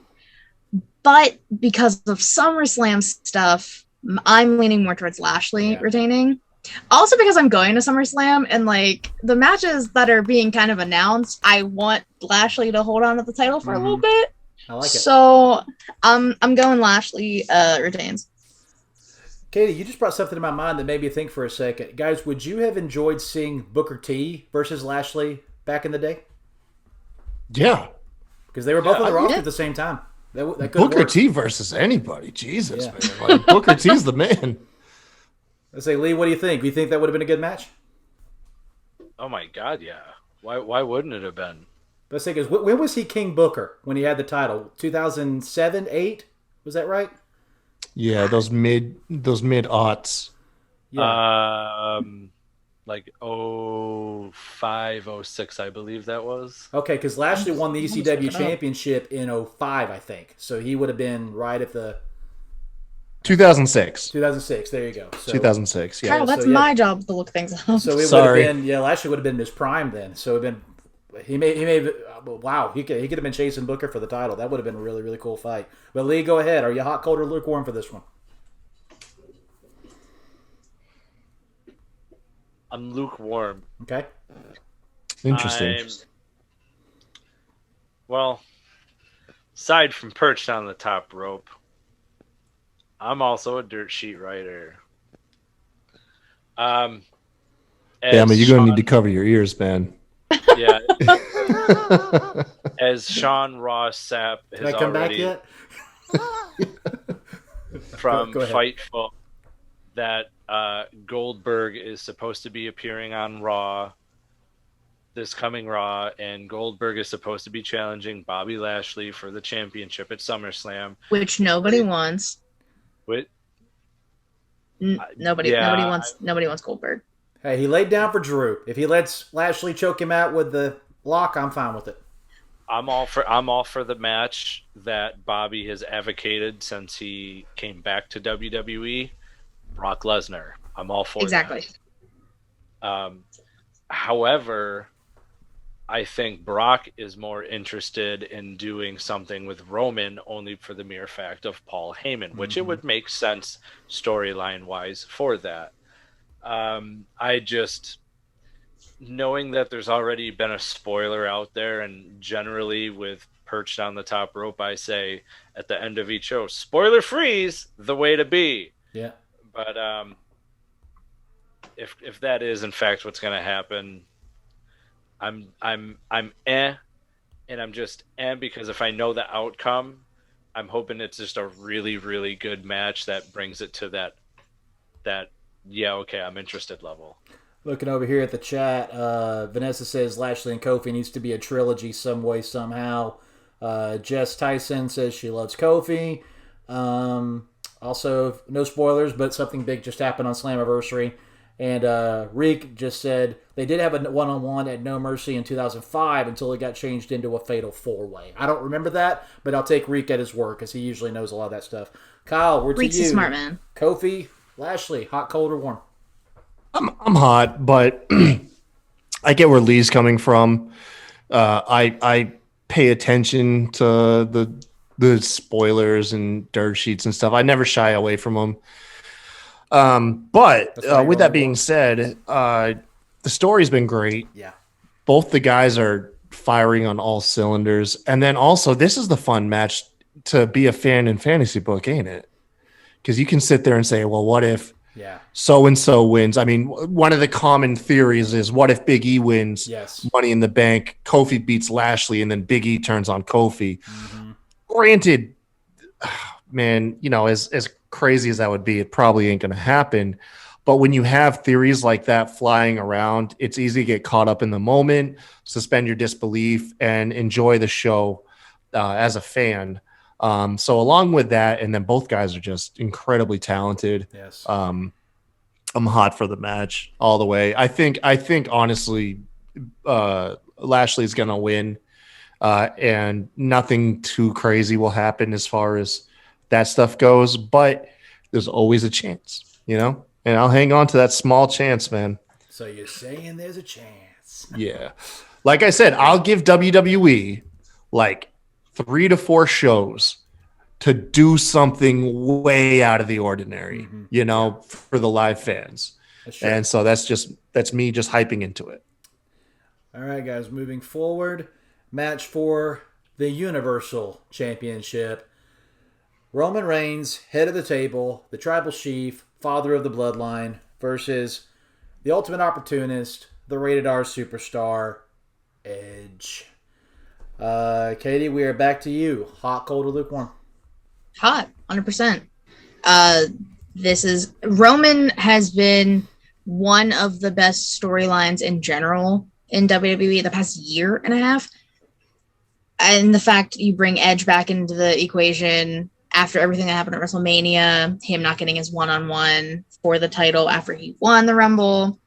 But because of SummerSlam stuff, I'm leaning more towards Lashley retaining. Also because I'm going to SummerSlam, and, the matches that are being kind of announced, I want Lashley to hold on to the title for a little bit. I like it. So I'm going Lashley retains. Katie, you just brought something to my mind that made me think for a second. Guys, would you have enjoyed seeing Booker T versus Lashley back in the day? Yeah. Because they were both on the roster at the same time. That Booker T versus anybody. Jesus, man. Booker T's the man. Let's say, Lee, what do you think? Do you think that would have been a good match? Oh, my God, yeah. Why wouldn't it have been? Let's say, because when was he King Booker when he had the title? 2007, 8? Was that right? Yeah, those mid aughts. Yeah. Like 05, 06, I believe that was. Okay, because Lashley won the ECW championship in 05, I think. So he would have been right at the 2006. 2006. There you go. So, 2006. Yeah. Kyle, that's my job to look things up. So it would have been Lashley would have been in his prime then. So it been he could have been chasing Booker for the title. That would have been a really, really cool fight. But Lee, go ahead. Are you hot, cold, or lukewarm for this one? I'm lukewarm. Okay. Interesting. Well, aside from perched on the top rope, I'm also a dirt sheet writer. Damn it, you're going to need to cover your ears, man. Yeah. As Sean Ross Sapp has come already back yet? from Go ahead. Fightful that Goldberg is supposed to be appearing on Raw, this coming Raw, and Goldberg is supposed to be challenging Bobby Lashley for the championship at SummerSlam, which nobody wants. With Nobody wants Goldberg. Hey, he laid down for Drew. If he lets Lashley choke him out with the lock, I'm fine with it. I'm all for the match that Bobby has advocated since he came back to WWE. Brock Lesnar. I'm all for that. However, I think Brock is more interested in doing something with Roman only for the mere fact of Paul Heyman, which it would make sense storyline wise for that. I just, knowing that there's already been a spoiler out there, and generally with perched on the top rope, I say at the end of each show, spoiler freeze, the way to be. Yeah. But if that is in fact what's going to happen, I'm and I'm just because if I know the outcome, I'm hoping it's just a really, really good match that brings it to that I'm interested level. Looking over here at the chat, Vanessa says Lashley and Kofi needs to be a trilogy some way, somehow. Jess Tyson says she loves Kofi. Also, no spoilers, but something big just happened on Slammiversary. And Reek just said they did have a one-on-one at No Mercy in 2005 until it got changed into a Fatal 4-Way. I don't remember that, but I'll take Reek at his word because he usually knows a lot of that stuff. Kyle, we're to you. Reek's a smart man. Kofi, Lashley, hot, cold, or warm? I'm hot, but I get where Lee's coming from. I pay attention to the spoilers and dirt sheets and stuff. I never shy away from them. But with that being said, the story's been great. Yeah. Both the guys are firing on all cylinders. And then also, this is the fun match to be a fan in fantasy book, ain't it? Because you can sit there and say, well, what if so-and-so wins? I mean, one of the common theories is what if Big E wins Money in the Bank, Kofi beats Lashley, and then Big E turns on Kofi. Mm-hmm. Granted, man, as crazy as that would be, it probably ain't going to happen. But when you have theories like that flying around, it's easy to get caught up in the moment, suspend your disbelief, and enjoy the show as a fan. So along with that, and then both guys are just incredibly talented. Yes. I'm hot for the match all the way. I think honestly, Lashley's going to win, and nothing too crazy will happen as far as that stuff goes. But there's always a chance, And I'll hang on to that small chance, man. So you're saying there's a chance? Yeah. Like I said, I'll give WWE like 3 to 4 shows to do something way out of the ordinary, for the live fans. And so that's me just hyping into it. All right, guys, moving forward. Match for the Universal Championship. Roman Reigns, head of the table, the tribal chief, father of the bloodline, versus the ultimate opportunist, the rated R superstar, Edge. Katie, we are back to you. Hot, cold, or lukewarm? Hot, 100%. Roman has been one of the best storylines in general in WWE the past year and a half. And the fact you bring Edge back into the equation after everything that happened at WrestleMania, him not getting his one-on-one for the title after he won the Rumble,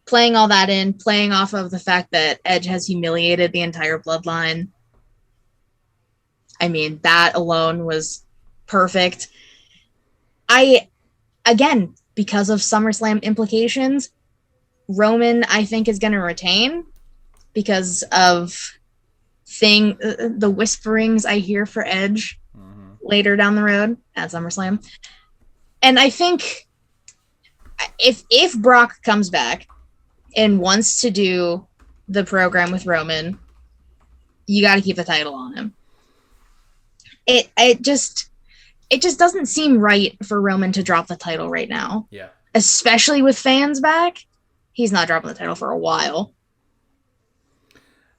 playing all that in, playing off of the fact that Edge has humiliated the entire bloodline. I mean, that alone was perfect. Again, because of SummerSlam implications, Roman, I think, is going to retain because of the whisperings I hear for Edge later down the road at SummerSlam. And I think if Brock comes back and wants to do the program with Roman, you got to keep the title on him. It just doesn't seem right for Roman to drop the title right now. Yeah. Especially with fans back. He's not dropping the title for a while.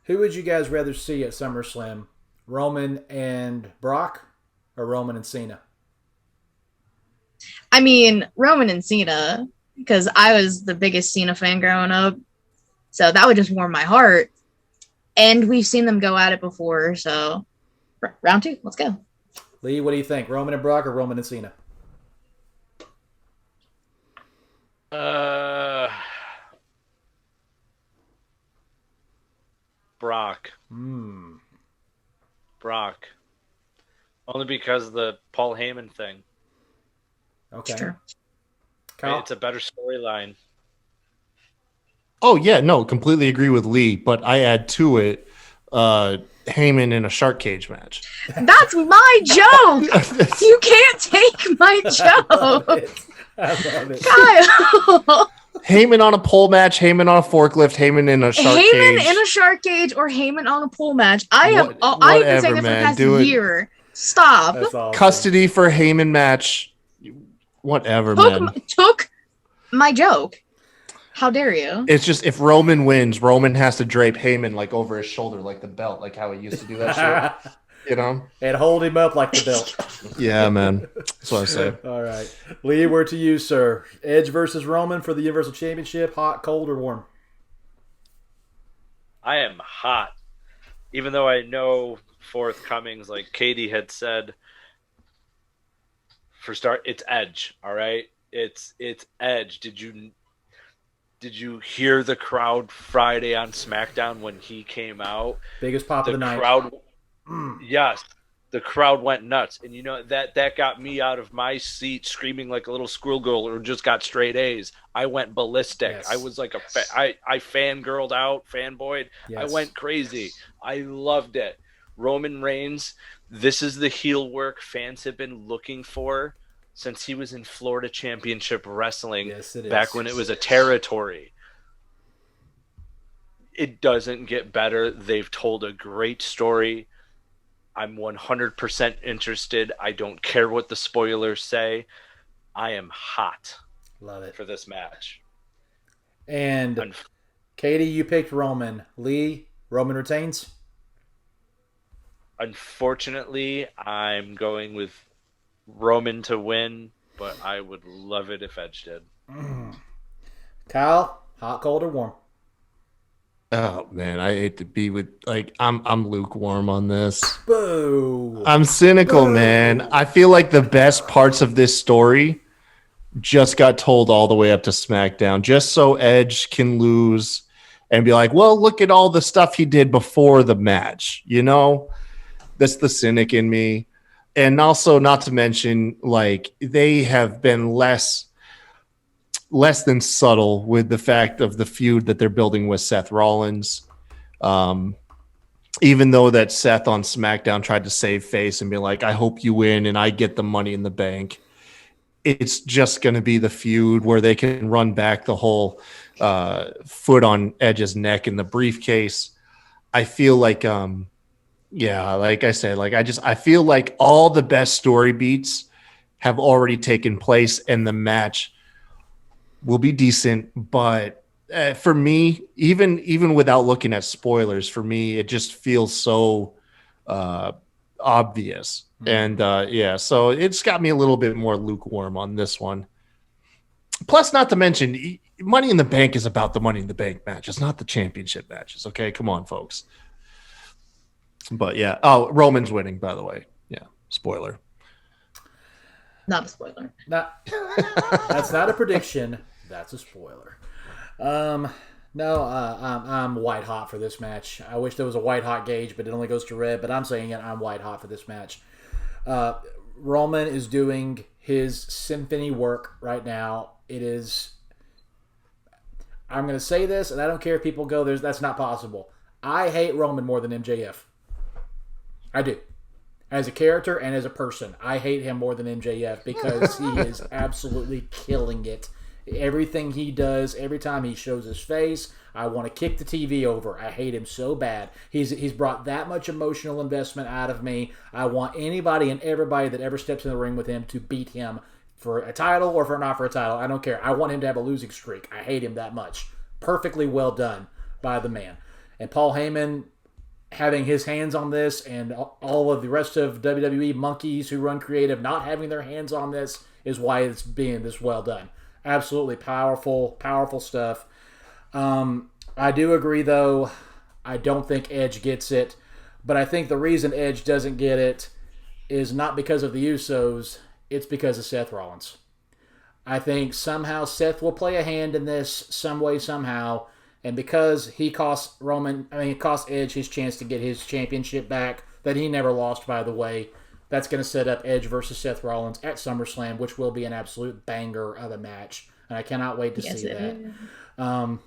Who would you guys rather see at SummerSlam? Roman and Brock or Roman and Cena? I mean, Roman and Cena, because I was the biggest Cena fan growing up. So that would just warm my heart. And we've seen them go at it before. So round 2, let's go. Lee, what do you think? Roman and Brock or Roman and Cena? Brock. Brock. Only because of the Paul Heyman thing. Okay. Sure. Kyle? It's a better storyline. Oh, yeah, no, completely agree with Lee, but I add to it Heyman in a shark cage match. That's my joke! You can't take my joke! I love it. Kyle! Heyman on a pole match, Heyman on a forklift, Heyman in a shark cage. Heyman in a shark cage or Heyman on a pole match. I've been saying that for the past year. Stop. That's awesome. Custody for Heyman match. Whatever, man. Took my joke. How dare you? It's just if Roman wins, Roman has to drape Heyman like over his shoulder like the belt, like how he used to do that shit. And hold him up like the belt. Yeah, man. That's what I say. All right. Lee, we're to you, sir. Edge versus Roman for the Universal Championship. Hot, cold, or warm? I am hot. Even though I know forthcomings, like Katie had said, for start, it's Edge, all right? It's Edge. Did you hear the crowd Friday on SmackDown when he came out? Biggest pop of the night. Yes, the crowd went nuts, and that got me out of my seat screaming like a little schoolgirl who just got straight A's. I went ballistic. Yes. I was like I fangirled out, fanboyed. Yes. I went crazy. I loved it. Roman Reigns, this is the heel work fans have been looking for since he was in Florida Championship Wrestling. Yes, it is. Back when it was a territory. It doesn't get better. They've told a great story. I'm 100% interested. I don't care what the spoilers say. I am hot. Love it. For this match. And Katie, you picked Roman. Lee, Roman retains? Unfortunately, I'm going with Roman to win, but I would love it if Edge did. Kyle, hot, cold, or warm? Oh man, I hate to be with I'm lukewarm on this. Boo. I'm cynical, man. I feel like the best parts of this story just got told all the way up to SmackDown, just so Edge can lose and be like, well, look at all the stuff he did before the match. That's the cynic in me. And also, not to mention, like, they have been less than subtle with the fact of the feud that they're building with Seth Rollins. Even though that Seth on SmackDown tried to save face and be like, I hope you win and I get the money in the bank. It's just going to be the feud where they can run back the whole foot on Edge's neck in the briefcase. I feel like, like I said, I feel like all the best story beats have already taken place and the match will be decent. But for me, even without looking at spoilers, for me, it just feels so obvious. And so it's got me a little bit more lukewarm on this one. Plus, not to mention, Money in the Bank is about the Money in the Bank match. It's not the championship matches. Okay, come on, folks. But yeah. Oh, Roman's winning, by the way. Yeah, spoiler. Not a spoiler. That's not a prediction. That's a spoiler. No, I'm white hot for this match. I wish there was a white hot gauge, but it only goes to red. But I'm saying it. I'm white hot for this match. Roman is doing his symphony work right now. It is. I'm going to say this, and I don't care if people go, that's not possible. I hate Roman more than MJF. I do. As a character and as a person, I hate him more than MJF because he is absolutely killing it. Everything he does, every time he shows his face, I want to kick the TV over. I hate him so bad. He's brought that much emotional investment out of me. I want anybody and everybody that ever steps in the ring with him to beat him for a title or for not for a title. I don't care. I want him to have a losing streak. I hate him that much. Perfectly well done by the man. And Paul Heyman having his hands on this and all of the rest of WWE monkeys who run creative not having their hands on this is why it's being this well done. Absolutely powerful stuff. I do agree, though. I don't think Edge gets it. But I think the reason Edge doesn't get it is not because of the Usos. It's because of Seth Rollins. I think somehow Seth will play a hand in this some way, somehow. And because he cost Edge his chance to get his championship back, that he never lost, by the way, that's going to set up Edge versus Seth Rollins at SummerSlam, which will be an absolute banger of a match, and I cannot wait to see that.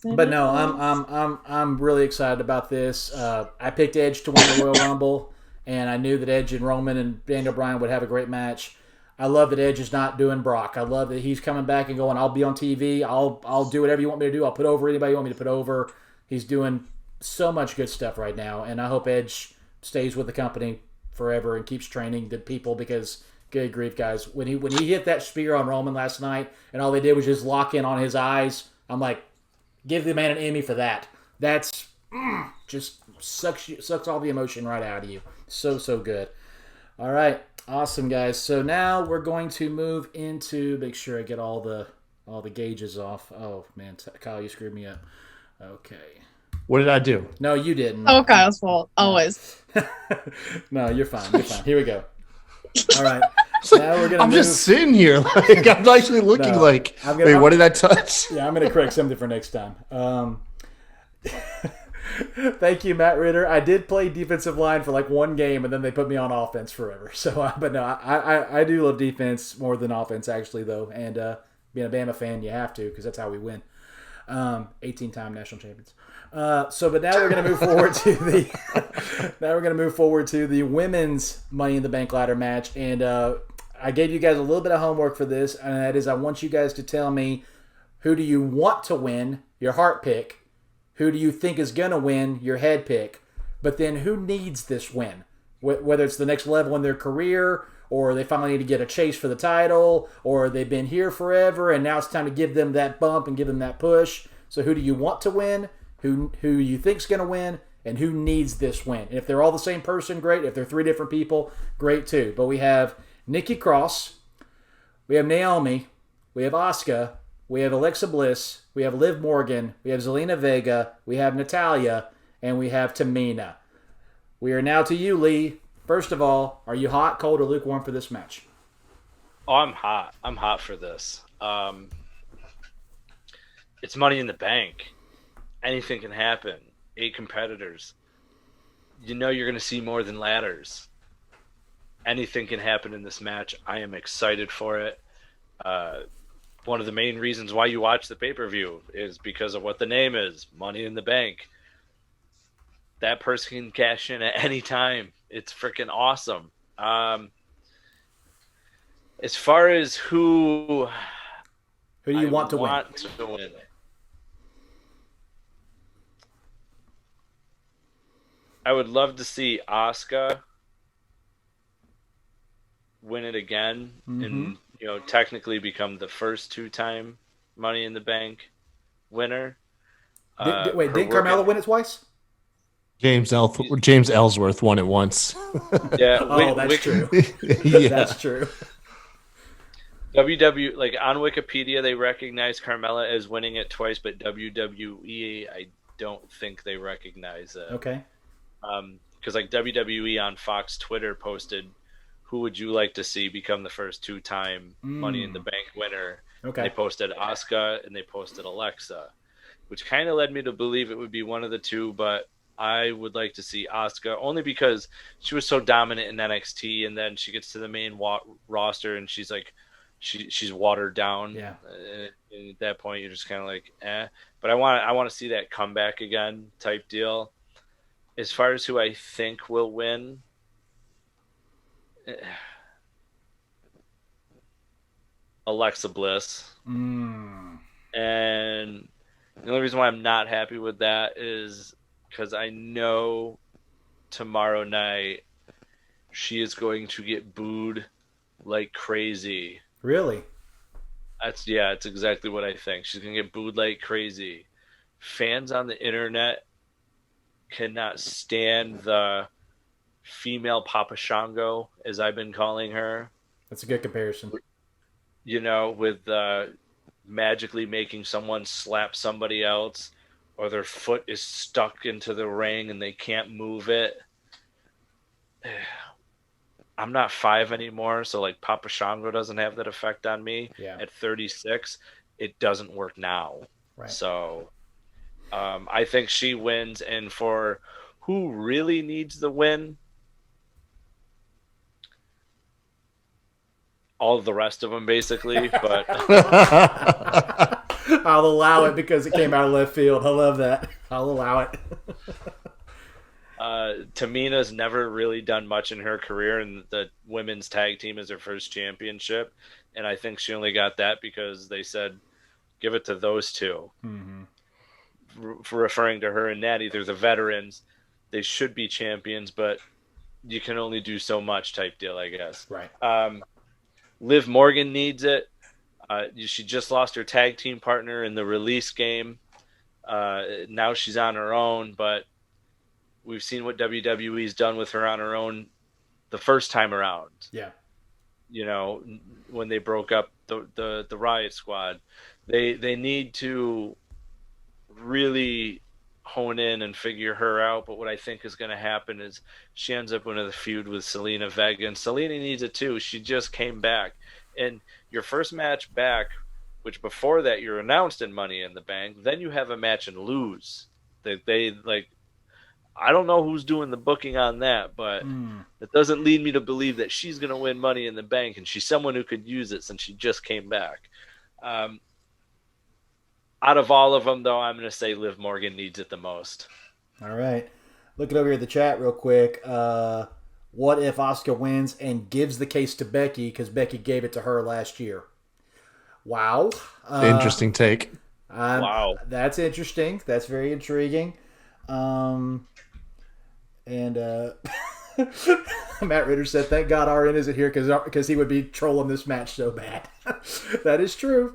But no, I'm really excited about this. I picked Edge to win the Royal Rumble, and I knew that Edge and Roman and Daniel Bryan would have a great match. I love that Edge is not doing Brock. I love that he's coming back and going, I'll be on TV. I'll do whatever you want me to do. I'll put over anybody you want me to put over. He's doing so much good stuff right now, and I hope Edge stays with the company forever and keeps training the people because, good grief, guys, when he hit that spear on Roman last night and all they did was just lock in on his eyes, I'm like, give the man an Emmy for that. That's just sucks all the emotion right out of you. So good. All right. Awesome, guys. So now we're going to move into, make sure I get all the gauges off. Oh, man. Kyle, you screwed me up. Okay. What did I do? No, you didn't. Oh, Kyle's fault. Always. No, you're fine. You're fine. Here we go. All right. Now we're gonna I'm just sitting here. Like, I'm actually looking what did I touch? Yeah, I'm going to correct something for next time. Thank you, Matt Ritter. I did play defensive line for like one game, and then they put me on offense forever. So, but no, I do love defense more than offense, actually, though. And being a Bama fan, you have to because that's how we win. 18-time national champions. But now we're going to move forward to the women's Money in the Bank ladder match, and I gave you guys a little bit of homework for this, and that is I want you guys to tell me who do you want to win, your heart pick. Who do you think is going to win, your head pick? But then who needs this win? Whether it's the next level in their career, or they finally need to get a chase for the title, or they've been here forever and now it's time to give them that bump and give them that push. So who do you want to win? Who you think's going to win? And who needs this win? And if they're all the same person, great. If they're three different people, great too. But we have Nikki Cross, we have Naomi, we have Asuka, we have Alexa Bliss, we have Liv Morgan, we have Zelina Vega, we have Natalya, and we have Tamina. We are now to you, Lee. First of all, are you hot, cold, or lukewarm for this match? Oh, I'm hot. I'm hot for this. It's Money in the Bank. Anything can happen. 8 competitors. You know you're going to see more than ladders. Anything can happen in this match. I am excited for it. One of the main reasons why you watch the pay-per-view is because of what the name is, Money in the Bank. That person can cash in at any time. It's freaking awesome. As far as who do you want to win? I would love to see Asuka win it again and technically become the first 2-time Money in the Bank winner. Didn't Carmella win it twice? James Ellsworth won it once. Yeah, that's true. Yeah. That's true. WWE, on Wikipedia, they recognize Carmella as winning it twice, but WWE, I don't think they recognize it. Okay. Because WWE on Fox Twitter posted, who would you like to see become the first 2-time Money in the Bank winner? Okay. And they posted Asuka and they posted Alexa, which kind of led me to believe it would be one of the two, but I would like to see Asuka only because she was so dominant in NXT, and then she gets to the main roster and she's like, she's watered down. Yeah. And at that point, you're just kind of like, eh. But I want to see that comeback again type deal. As far as who I think will win, Alexa Bliss. And the only reason why I'm not happy with that is because I know tomorrow night she is going to get booed like crazy. Really? It's exactly what I think. She's going to get booed like crazy. Fans on the internet cannot stand the female Papa Shango, as I've been calling her. That's a good comparison. With magically making someone slap somebody else, or their foot is stuck into the ring and they can't move it. I'm not 5 anymore, so Papa Shango doesn't have that effect on me. Yeah. At 36, it doesn't work now. Right. So I think she wins, and for who really needs the win, all of the rest of them basically, but I'll allow it because it came out of left field. I love that. I'll allow it. Tamina's never really done much in her career, and the women's tag team is her first championship, and I think she only got that because they said give it to those two. For referring to her and Natty, they're the veterans. They should be champions, but you can only do so much type deal, I guess. Right. Liv Morgan needs it. She just lost her tag team partner in the release game. Now she's on her own, but we've seen what WWE's done with her on her own the first time around. Yeah. When they broke up the Riot Squad. They need to really hone in and figure her out, but what I think is going to happen is she ends up in a feud with Zelina Vega, and Zelina needs it too. She just came back, and your first match back, which before that you're announced in Money in the Bank, then you have a match and lose. They I don't know who's doing the booking on that, but it doesn't lead me to believe that she's going to win Money in the Bank, and she's someone who could use it since she just came back. Out of all of them, though, I'm going to say Liv Morgan needs it the most. All right. Looking over here at the chat real quick. What if Asuka wins and gives the case to Becky because Becky gave it to her last year? Wow. Interesting take. Wow. That's interesting. That's very intriguing. Matt Ritter said, thank God RN isn't here because he would be trolling this match so bad. That is true.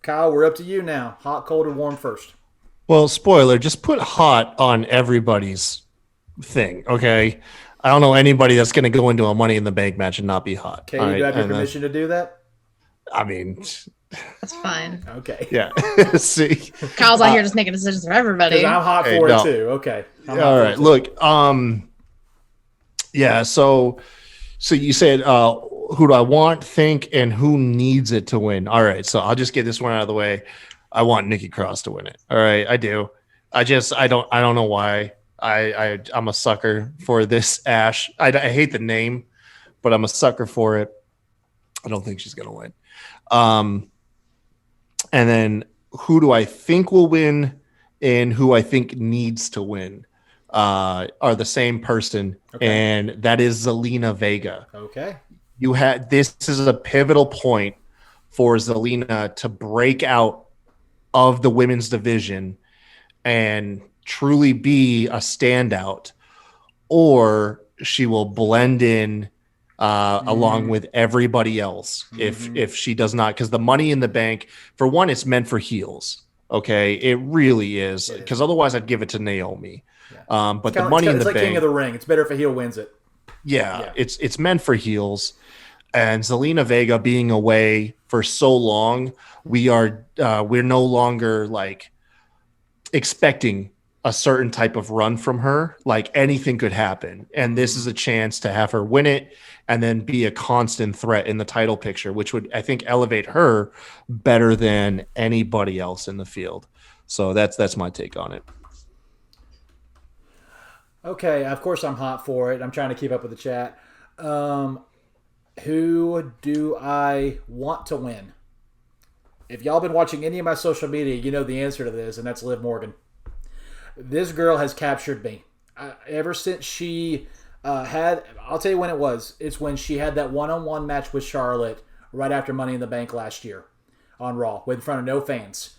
Kyle, we're up to you now. Hot, cold, or warm first? Well, spoiler, just put hot on everybody's thing, okay? I don't know anybody that's going to go into a Money in the Bank match and not be hot. Okay, do I have your permission to do that? I mean, That's fine. Okay. yeah. See, Kyle's out here just making decisions for everybody. Because I'm hot for it too. Okay. I'm hot all for right. it too. Look, yeah. So you said, who do I want, think, and who needs it to win? All right. So I'll just get this one out of the way. I want Nikki Cross to win it. All right. I do. I don't know why. I'm a sucker for this Ash. I hate the name, but I'm a sucker for it. I don't think she's going to win. And then who do I think will win and who I think needs to win are the same person. Okay. And that is Zelina Vega. Okay. This is a pivotal point for Zelina to break out of the women's division and truly be a standout, or she will blend in along with everybody else if she does not, because the Money in the Bank, for one, it's meant for heels. Okay, it really is, because otherwise I'd give it to Naomi. Yeah. But the Money in the Bank, it's like King of the Ring. It's better if a heel wins it. Yeah, it's meant for heels. And Zelina Vega being away for so long, we're no longer like expecting a certain type of run from her. Like anything could happen, and this is a chance to have her win it and then be a constant threat in the title picture, which would, I think, elevate her better than anybody else in the field. So that's my take on it. Okay, of course I'm hot for it. I'm trying to keep up with the chat. Who do I want to win? If y'all been watching any of my social media, you know the answer to this, and that's Liv Morgan. This girl has captured me. Ever since she I'll tell you when it was. It's when she had that one-on-one match with Charlotte right after Money in the Bank last year on Raw, in front of no fans.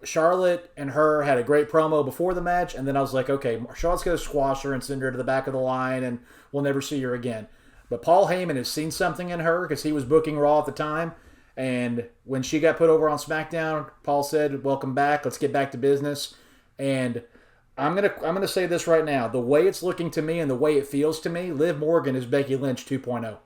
Charlotte and her had a great promo before the match, and then I was like, okay, Charlotte's going to squash her and send her to the back of the line, and we'll never see her again. But Paul Heyman has seen something in her because he was booking Raw at the time, and when she got put over on SmackDown, Paul said, welcome back, let's get back to business. And I'm gonna say this right now. The way it's looking to me and the way it feels to me, Liv Morgan is Becky Lynch 2.0.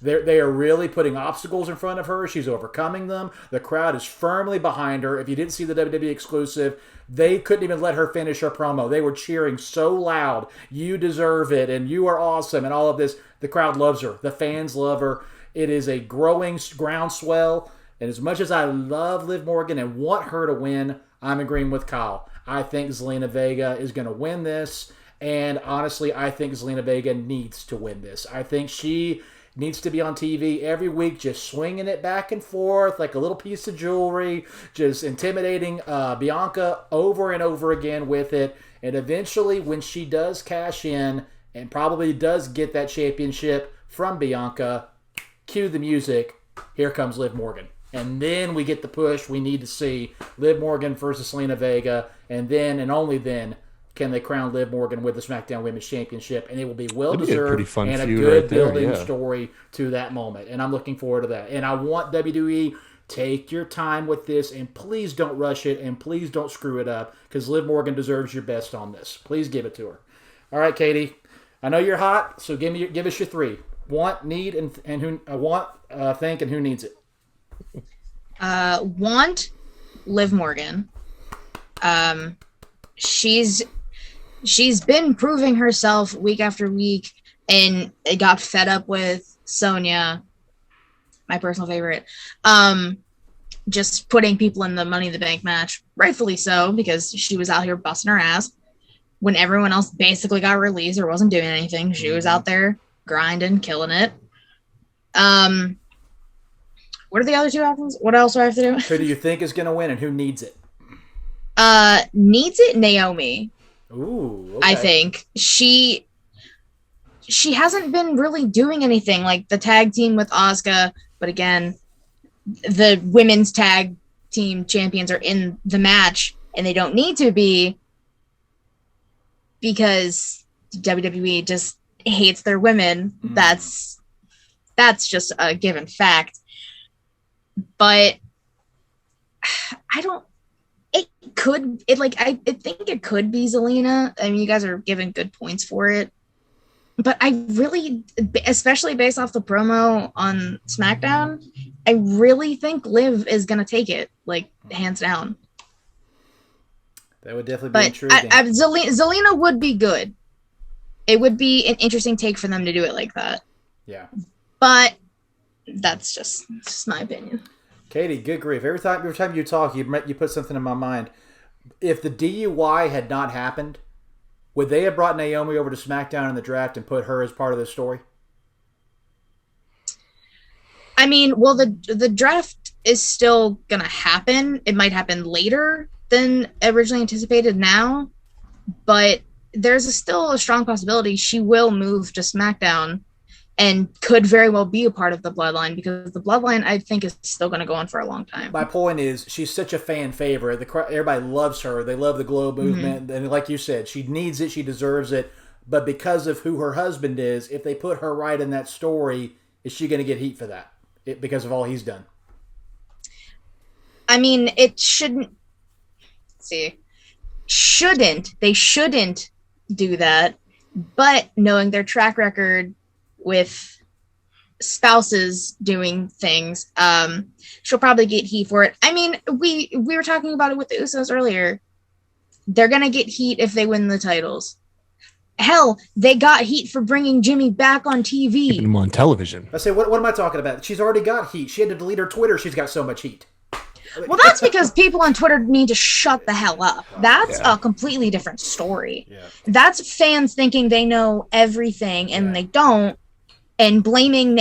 They are really putting obstacles in front of her. She's overcoming them. The crowd is firmly behind her. If you didn't see the WWE exclusive, they couldn't even let her finish her promo. They were cheering so loud, you deserve it, and you are awesome, and all of this. The crowd loves her. The fans love her. It is a growing groundswell. And as much as I love Liv Morgan and want her to win, I'm agreeing with Kyle. I think Zelina Vega is going to win this. And honestly, I think Zelina Vega needs to win this. I think she needs to be on TV every week, just swinging it back and forth like a little piece of jewelry, just intimidating Bianca over and over again with it. And eventually, when she does cash in and probably does get that championship from Bianca, cue the music, here comes Liv Morgan. And then we get the push we need to see, Liv Morgan versus Zelina Vega, and then and only then can they crown Liv Morgan with the SmackDown Women's Championship, and it will be well-deserved and a good building story to that moment. And I'm looking forward to that. And I want WWE, take your time with this, and please don't rush it, and please don't screw it up, because Liv Morgan deserves your best on this. Please give it to her. All right, Katie, I know you're hot, so give us your three. Want, need, and who think, and who needs it. Want Liv Morgan. She's been proving herself week after week, and it got fed up with Sonya, my personal favorite, just putting people in the Money in the Bank match, rightfully so, because she was out here busting her ass when everyone else basically got released or wasn't doing anything. She was out there grinding, killing it. What are the other two options? What else do I have to do? Who do you think is going to win, and who needs it? Needs it, Naomi. Ooh, okay. I think she hasn't been really doing anything, like the tag team with Asuka, but again, the women's tag team champions are in the match, and they don't need to be, because WWE just hates their women. That's just a given fact. But I think it could be Zelina. I mean, you guys are giving good points for it. But I really, especially based off the promo on SmackDown, I really think Liv is gonna take it, like hands down. That would definitely be But intriguing. Zelina would be good. It would be an interesting take for them to do it like that. Yeah. But that's just my opinion. Katie, good grief! Every time you talk, you put something in my mind. If the DUI had not happened, would they have brought Naomi over to SmackDown in the draft and put her as part of the story? I mean, well, the draft is still gonna happen. It might happen later than originally anticipated now, but there's still a strong possibility she will move to SmackDown and could very well be a part of the Bloodline, because the Bloodline, I think, is still going to go on for a long time. My point is, she's such a fan favorite. Everybody loves her. They love the Glow movement. And like you said, she needs it. She deserves it. But because of who her husband is, if they put her right in that story, is she going to get heat for that? Because of all he's done? I mean, it shouldn't. They shouldn't do that. But knowing their track record with spouses doing things, she'll probably get heat for it. I mean, we were talking about it with the Usos earlier. They're gonna get heat if they win the titles. Hell, they got heat for bringing Jimmy back on TV. Keeping him on television. I say, what am I talking about? She's already got heat. She had to delete her Twitter. She's got so much heat. Well, that's because people on Twitter need to shut the hell up. That's a completely different story. Yeah. That's fans thinking they know everything and they don't, and blaming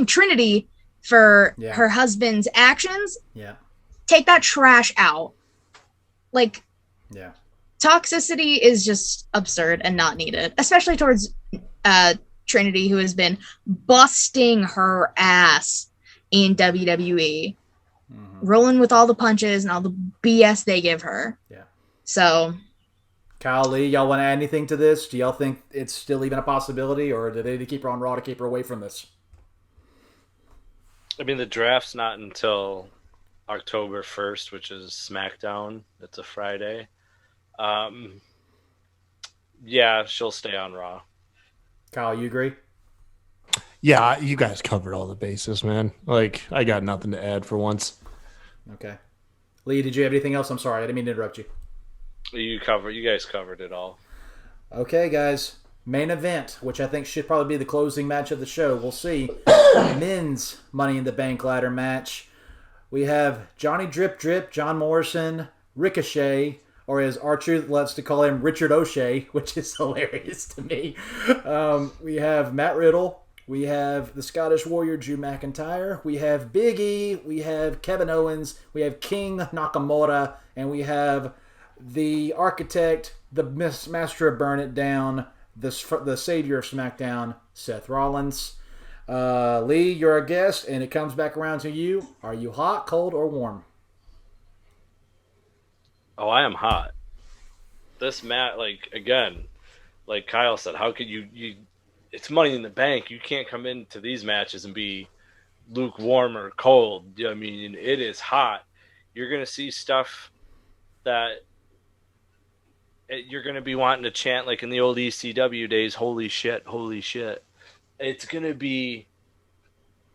Trinity for her husband's actions. Yeah. Take that trash out. Like, yeah. Toxicity is just absurd and not needed, especially towards Trinity, who has been busting her ass in WWE, rolling with all the punches and all the BS they give her. Yeah. So, Kyle, Lee, y'all want to add anything to this? Do y'all think it's still even a possibility, or do they need to keep her on Raw to keep her away from this? I mean, the draft's not until October 1st, which is SmackDown. It's a Friday. Yeah, she'll stay on Raw. Kyle, you agree? Yeah, you guys covered all the bases, man. Like, I got nothing to add for once. Okay. Lee, did you have anything else? I'm sorry, I didn't mean to interrupt you. You guys covered it all. Okay, guys. Main event, which I think should probably be the closing match of the show. We'll see. Men's Money in the Bank ladder match. We have Johnny Drip Drip, John Morrison, Ricochet, or as R-Truth loves to call him, Richard O'Shea, which is hilarious to me. We have Matt Riddle. We have the Scottish Warrior, Drew McIntyre. We have Big E. We have Kevin Owens. We have King Nakamura. And we have the Architect, the Master of Burn It Down, the Savior of SmackDown, Seth Rollins. Lee, you're our guest, and it comes back around to you. Are you hot, cold, or warm? Oh, I am hot. This match, again, like Kyle said, how could you it's Money in the Bank. You can't come into these matches and be lukewarm or cold. I mean, it is hot. You're going to see stuff that you're going to be wanting to chant like in the old ECW days, holy shit, holy shit. It's going to be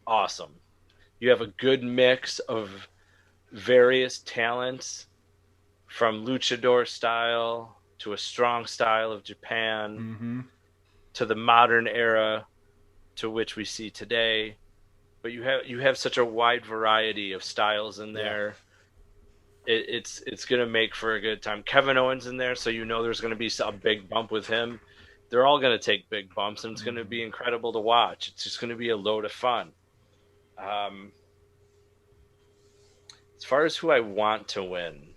awesome. You have a good mix of various talents, from luchador style to a strong style of Japan, to the modern era to which we see today. But you have such a wide variety of styles in there. It's going to make for a good time. Kevin Owens in there, so there's going to be a big bump with him. They're all going to take big bumps, and it's going to be incredible to watch. It's just going to be a load of fun. As far as who I want to win,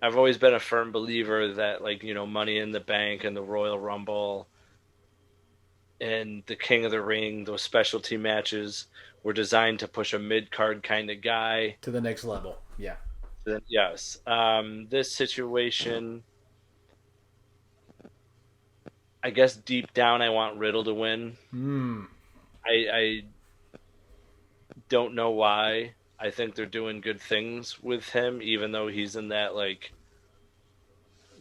I've always been a firm believer that, Money in the Bank and the Royal Rumble and the King of the Ring, those specialty matches, were designed to push a mid-card kind of guy to the next level. Yeah. Yes. This situation, I guess deep down I want Riddle to win. I don't know why. I think they're doing good things with him, even though he's in that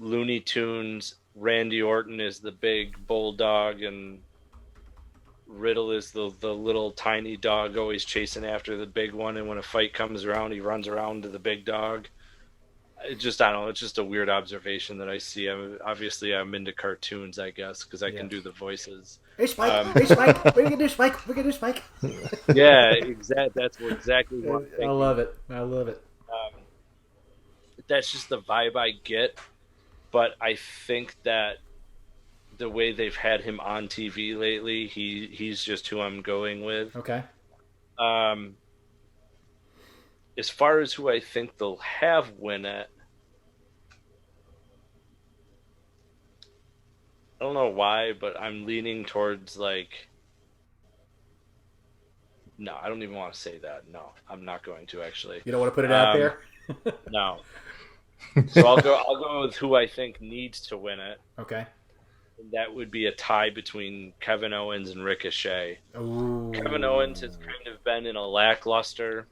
Looney Tunes, Randy Orton is the big bulldog, and Riddle is the little tiny dog always chasing after the big one, and when a fight comes around, he runs around to the big dog. I don't know. It's just a weird observation that I see. I'm into cartoons, I guess, because I can do the voices. Hey, Spike! Hey, Spike! What are you gonna do, Spike? What are you gonna do, Spike? Yeah, That's exactly what I love it. I love it. That's just the vibe I get. But I think that the way they've had him on TV lately, he's just who I'm going with. Okay. As far as who I think they'll have win it, I don't know why, but I'm leaning towards like. No, I don't even want to say that. No, I'm not going to actually. You don't want to put it out there? No. So I'll go with who I think needs to win it. Okay. And that would be a tie between Kevin Owens and Ricochet. Ooh. Kevin Owens has kind of been in a lackluster.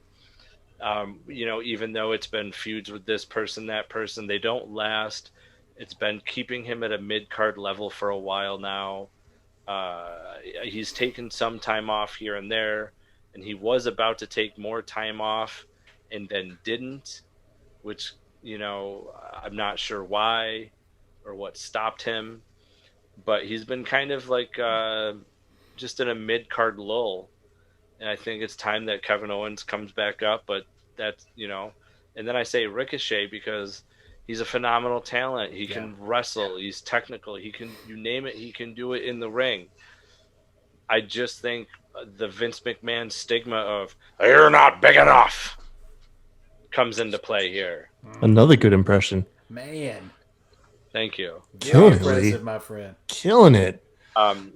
Even though it's been feuds with this person, that person, they don't last. It's been keeping him at a mid-card level for a while now. He's taken some time off here and there, and he was about to take more time off and then didn't, which, I'm not sure why or what stopped him. But he's been kind of like just in a mid-card lull. And I think it's time that Kevin Owens comes back up. But that's, and then I say Ricochet because he's a phenomenal talent. He can wrestle. He's technical. He can, you name it, he can do it in the ring. I just think the Vince McMahon stigma of, you're not big enough, comes into play here. Another good impression. Man. Thank you. Killing it, impressive, my friend. Killing it.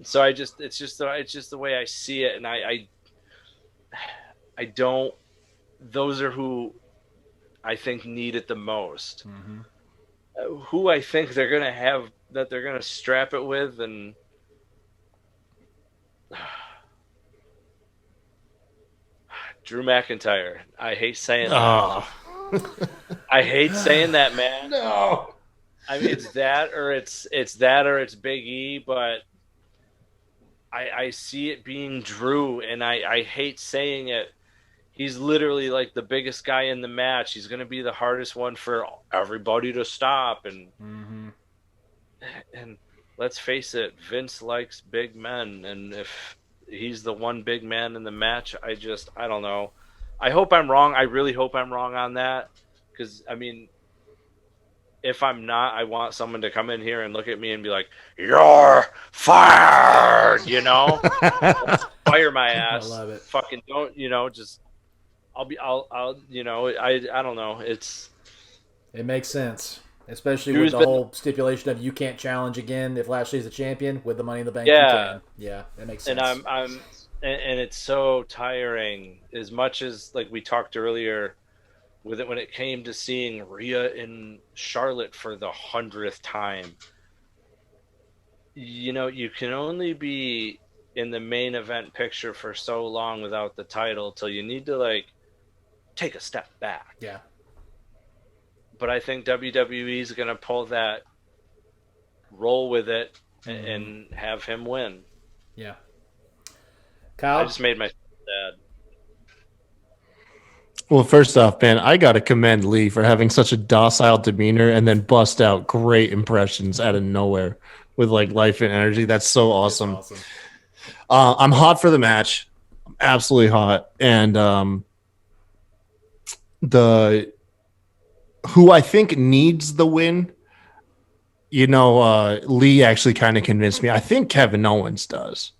So it's just the way I see it, and I don't. Those are who I think need it the most. Mm-hmm. Who I think they're gonna have that they're gonna strap it with, and Drew McIntyre. I hate saying that. I hate saying that, man. No. I mean, it's that or it's Big E, but I see it being Drew, and I hate saying it. He's literally like the biggest guy in the match. He's going to be the hardest one for everybody to stop, and let's face it, Vince likes big men, and if he's the one big man in the match, I don't know. I hope I'm wrong. I really hope I'm wrong on that, because I mean, if I'm not, I want someone to come in here and look at me and be like, "You're fired," Let's fire my ass. I love it. Fucking don't, just I don't know. It makes sense, especially with the whole stipulation of you can't challenge again if Lashley's the champion with the Money in the Bank. Yeah, that makes sense. And and it's so tiring. As much as like we talked earlier. With it when it came to seeing Rhea in Charlotte for the 100th time. You can only be in the main event picture for so long without the title till you need to like take a step back. Yeah. But I think WWE is going to pull that, roll with it, and have him win. Yeah. Kyle? I just made myself sad. Well, first off, man, I got to commend Lee for having such a docile demeanor and then bust out great impressions out of nowhere with like life and energy. That's so awesome. I'm hot for the match. I'm absolutely hot. And who I think needs the win, Lee actually kind of convinced me. I think Kevin Owens does.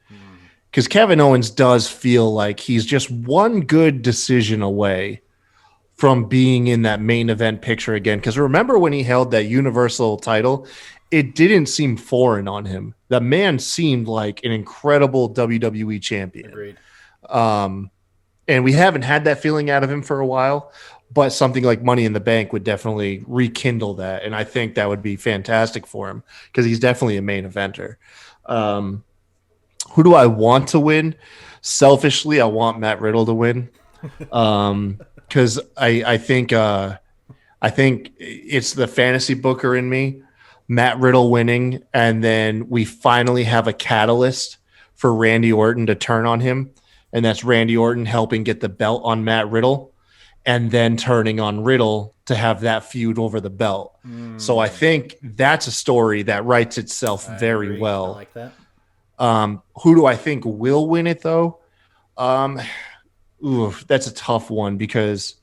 Because Kevin Owens does feel like he's just one good decision away from being in that main event picture again. Because remember when he held that Universal title, it didn't seem foreign on him. The man seemed like an incredible WWE champion. Agreed. And we haven't had that feeling out of him for a while, but something like Money in the Bank would definitely rekindle that. And I think that would be fantastic for him because he's definitely a main eventer. Who do I want to win? Selfishly, I want Matt Riddle to win because I think it's the fantasy booker in me. Matt Riddle winning, and then we finally have a catalyst for Randy Orton to turn on him, and that's Randy Orton helping get the belt on Matt Riddle, and then turning on Riddle to have that feud over the belt. So I think that's a story that writes itself very well. I like that. Who do I think will win it, though? That's a tough one because,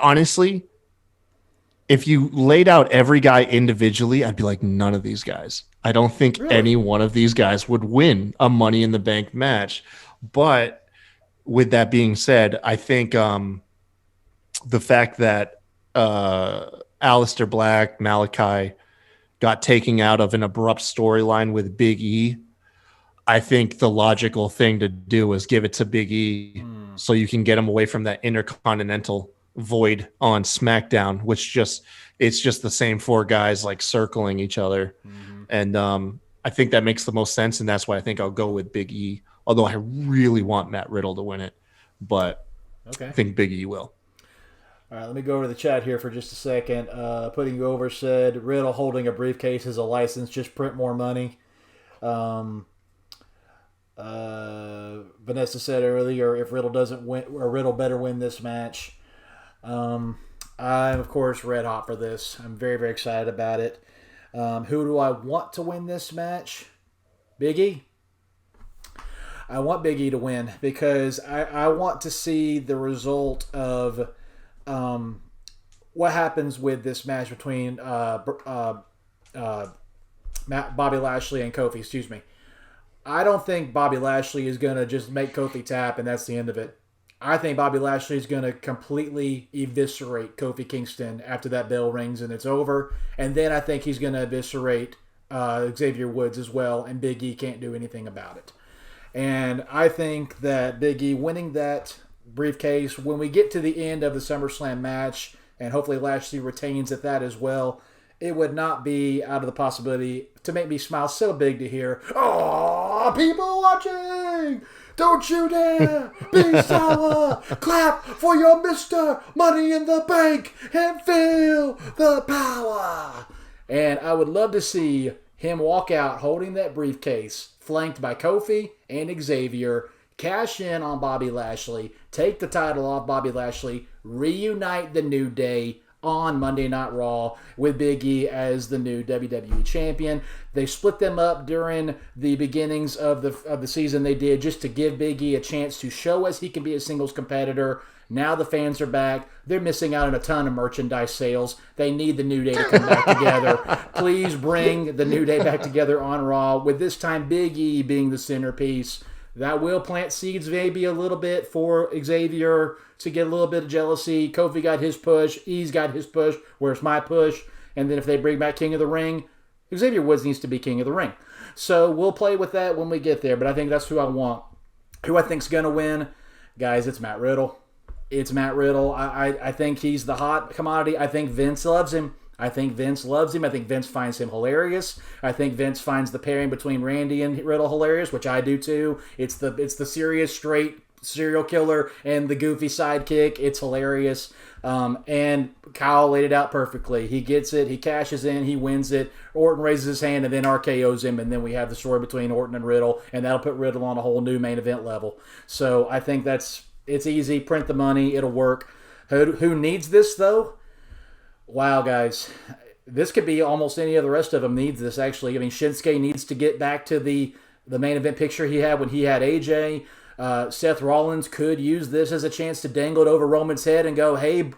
honestly, if you laid out every guy individually, I'd be like, none of these guys. I don't think any one of these guys would win a Money in the Bank match. But with that being said, I think the fact that Aleister Black, Malachi got taken out of an abrupt storyline with Big E, I think the logical thing to do is give it to Big E so you can get him away from that intercontinental void on SmackDown, which it's just the same four guys like circling each other. And I think that makes the most sense, and that's why I think I'll go with Big E, although I really want Matt Riddle to win it, but I think Big E will. All right, let me go over to the chat here for just a second. Putting you over said, Riddle holding a briefcase is a license, just print more money. Vanessa said earlier, if Riddle doesn't win, or Riddle better win this match. I'm, of course, red hot for this. I'm very, very excited about it. Who do I want to win this match? Big E? I want Big E to win because I want to see the result of what happens with this match between Bobby Lashley and Kofi. Excuse me. I don't think Bobby Lashley is going to just make Kofi tap and that's the end of it. I think Bobby Lashley is going to completely eviscerate Kofi Kingston after that bell rings and it's over. And then I think he's going to eviscerate Xavier Woods as well, and Big E can't do anything about it. And I think that Big E winning that briefcase, when we get to the end of the SummerSlam match, and hopefully Lashley retains at that as well, it would not be out of the possibility to make me smile so big to hear, "Oh, people watching! Don't you dare be sour! Clap for your Mr. Money in the Bank and feel the power!" And I would love to see him walk out holding that briefcase, flanked by Kofi and Xavier, cash in on Bobby Lashley, take the title off Bobby Lashley, reunite the New Day on Monday Night Raw with Big E as the new WWE Champion. They split them up during the beginnings of the season they did just to give Big E a chance to show us he can be a singles competitor. Now the fans are back. They're missing out on a ton of merchandise sales. They need the New Day to come back together. Please bring the New Day back together on Raw, with this time Big E being the centerpiece. That will plant seeds maybe a little bit for Xavier to get a little bit of jealousy. Kofi got his push. E's got his push. Where's my push? And then if they bring back King of the Ring, Xavier Woods needs to be King of the Ring. So we'll play with that when we get there. But I think that's who I want. Who I think's going to win? Guys, it's Matt Riddle. It's Matt Riddle. I think he's the hot commodity. I think Vince loves him. I think Vince finds him hilarious. I think Vince finds the pairing between Randy and Riddle hilarious, which I do too. It's the serious, straight serial killer and the goofy sidekick. It's hilarious. And Kyle laid it out perfectly. He gets it. He cashes in. He wins it. Orton raises his hand and then RKOs him. And then we have the story between Orton and Riddle. And that'll put Riddle on a whole new main event level. So I think it's easy. Print the money. It'll work. Who needs this, though? Wow, guys. This could be almost any of the rest of them needs this, actually. I mean, Shinsuke needs to get back to the main event picture he had when he had AJ. Seth Rollins could use this as a chance to dangle it over Roman's head and go, "Hey,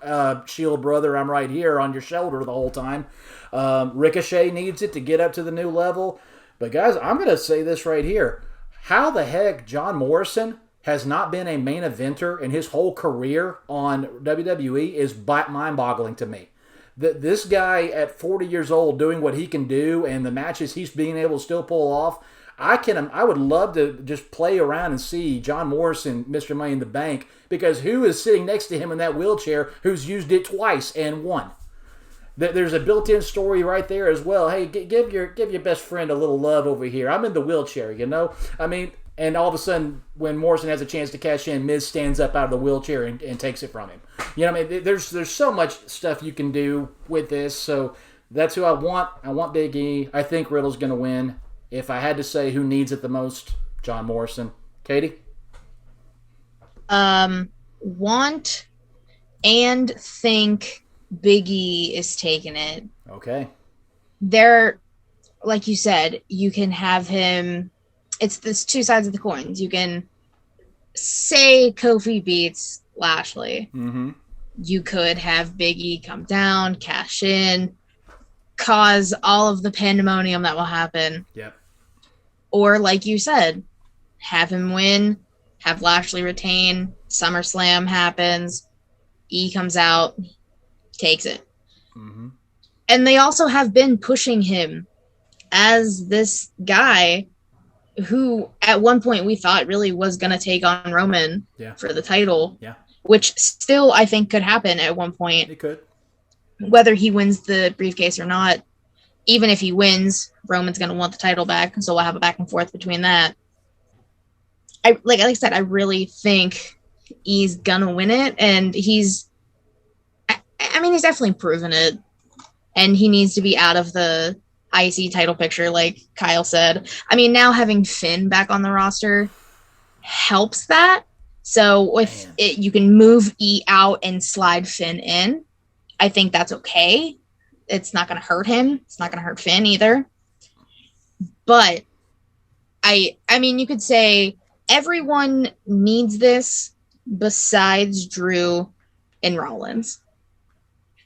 Shield brother, I'm right here on your shoulder the whole time." Ricochet needs it to get up to the new level. But, guys, I'm going to say this right here. How the heck John Morrison has not been a main eventer in his whole career on WWE is mind-boggling to me. This guy at 40 years old doing what he can do and the matches he's being able to still pull off, I would love to just play around and see John Morrison, Mr. Money in the Bank, because who is sitting next to him in that wheelchair who's used it twice and won? There's a built-in story right there as well. Hey, give your best friend a little love over here. I'm in the wheelchair, you know? I mean, and all of a sudden, when Morrison has a chance to cash in, Miz stands up out of the wheelchair and takes it from him. You know, I mean, there's so much stuff you can do with this. So That's who I want. I want Big E. I think Riddle's going to win. If I had to say who needs it the most, John Morrison. Katie? Want and think Big E is taking it. Okay. There, like you said, you can have him. It's this two sides of the coins. You can say Kofi beats Lashley. Mm-hmm. You could have Big E come down, cash in, cause all of the pandemonium that will happen. Yep. Or, like you said, have him win, have Lashley retain, SummerSlam happens, E comes out, takes it. Mm-hmm. And they also have been pushing him as this guy who, at one point, we thought really was going to take on Roman for the title. Yeah. Which still, I think, could happen at one point. It could. Whether he wins the briefcase or not, even if he wins, Roman's going to want the title back, so we'll have a back and forth between that. Like I said, I really think he's going to win it, and he's definitely proven it, and he needs to be out of the IC title picture, like Kyle said. I mean, now having Finn back on the roster helps that. So if you can move E out and slide Finn in, I think that's okay. It's not going to hurt him. It's not going to hurt Finn either. But I mean, you could say everyone needs this besides Drew and Rollins.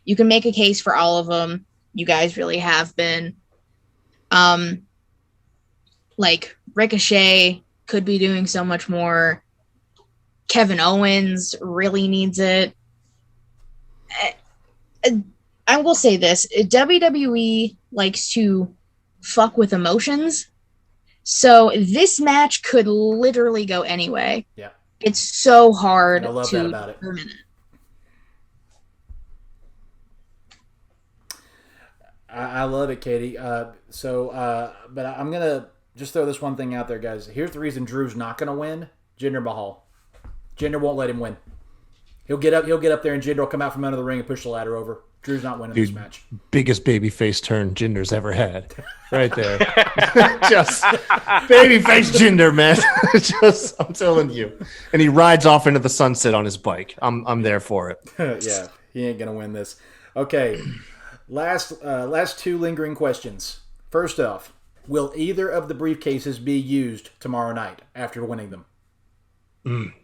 You can make a case for all of them. You guys really have been. Like Ricochet could be doing so much more. Kevin Owens really needs it. I will say this. WWE likes to fuck with emotions. So this match could literally go anyway. Yeah. It's so hard I love to that about it. determine it. I love it, Katie. But I'm going to just throw this one thing out there, guys. Here's the reason Drew's not going to win. Jinder Mahal. Jinder won't let him win. He'll get up there, and Jinder will come out from under the ring and push the ladder over. Drew's not winning this match. Biggest babyface turn Jinder's ever had, right there. Just babyface Jinder, man. I'm telling you. And he rides off into the sunset on his bike. I'm there for it. Yeah, he ain't gonna win this. Okay, last two lingering questions. First off, will either of the briefcases be used tomorrow night after winning them?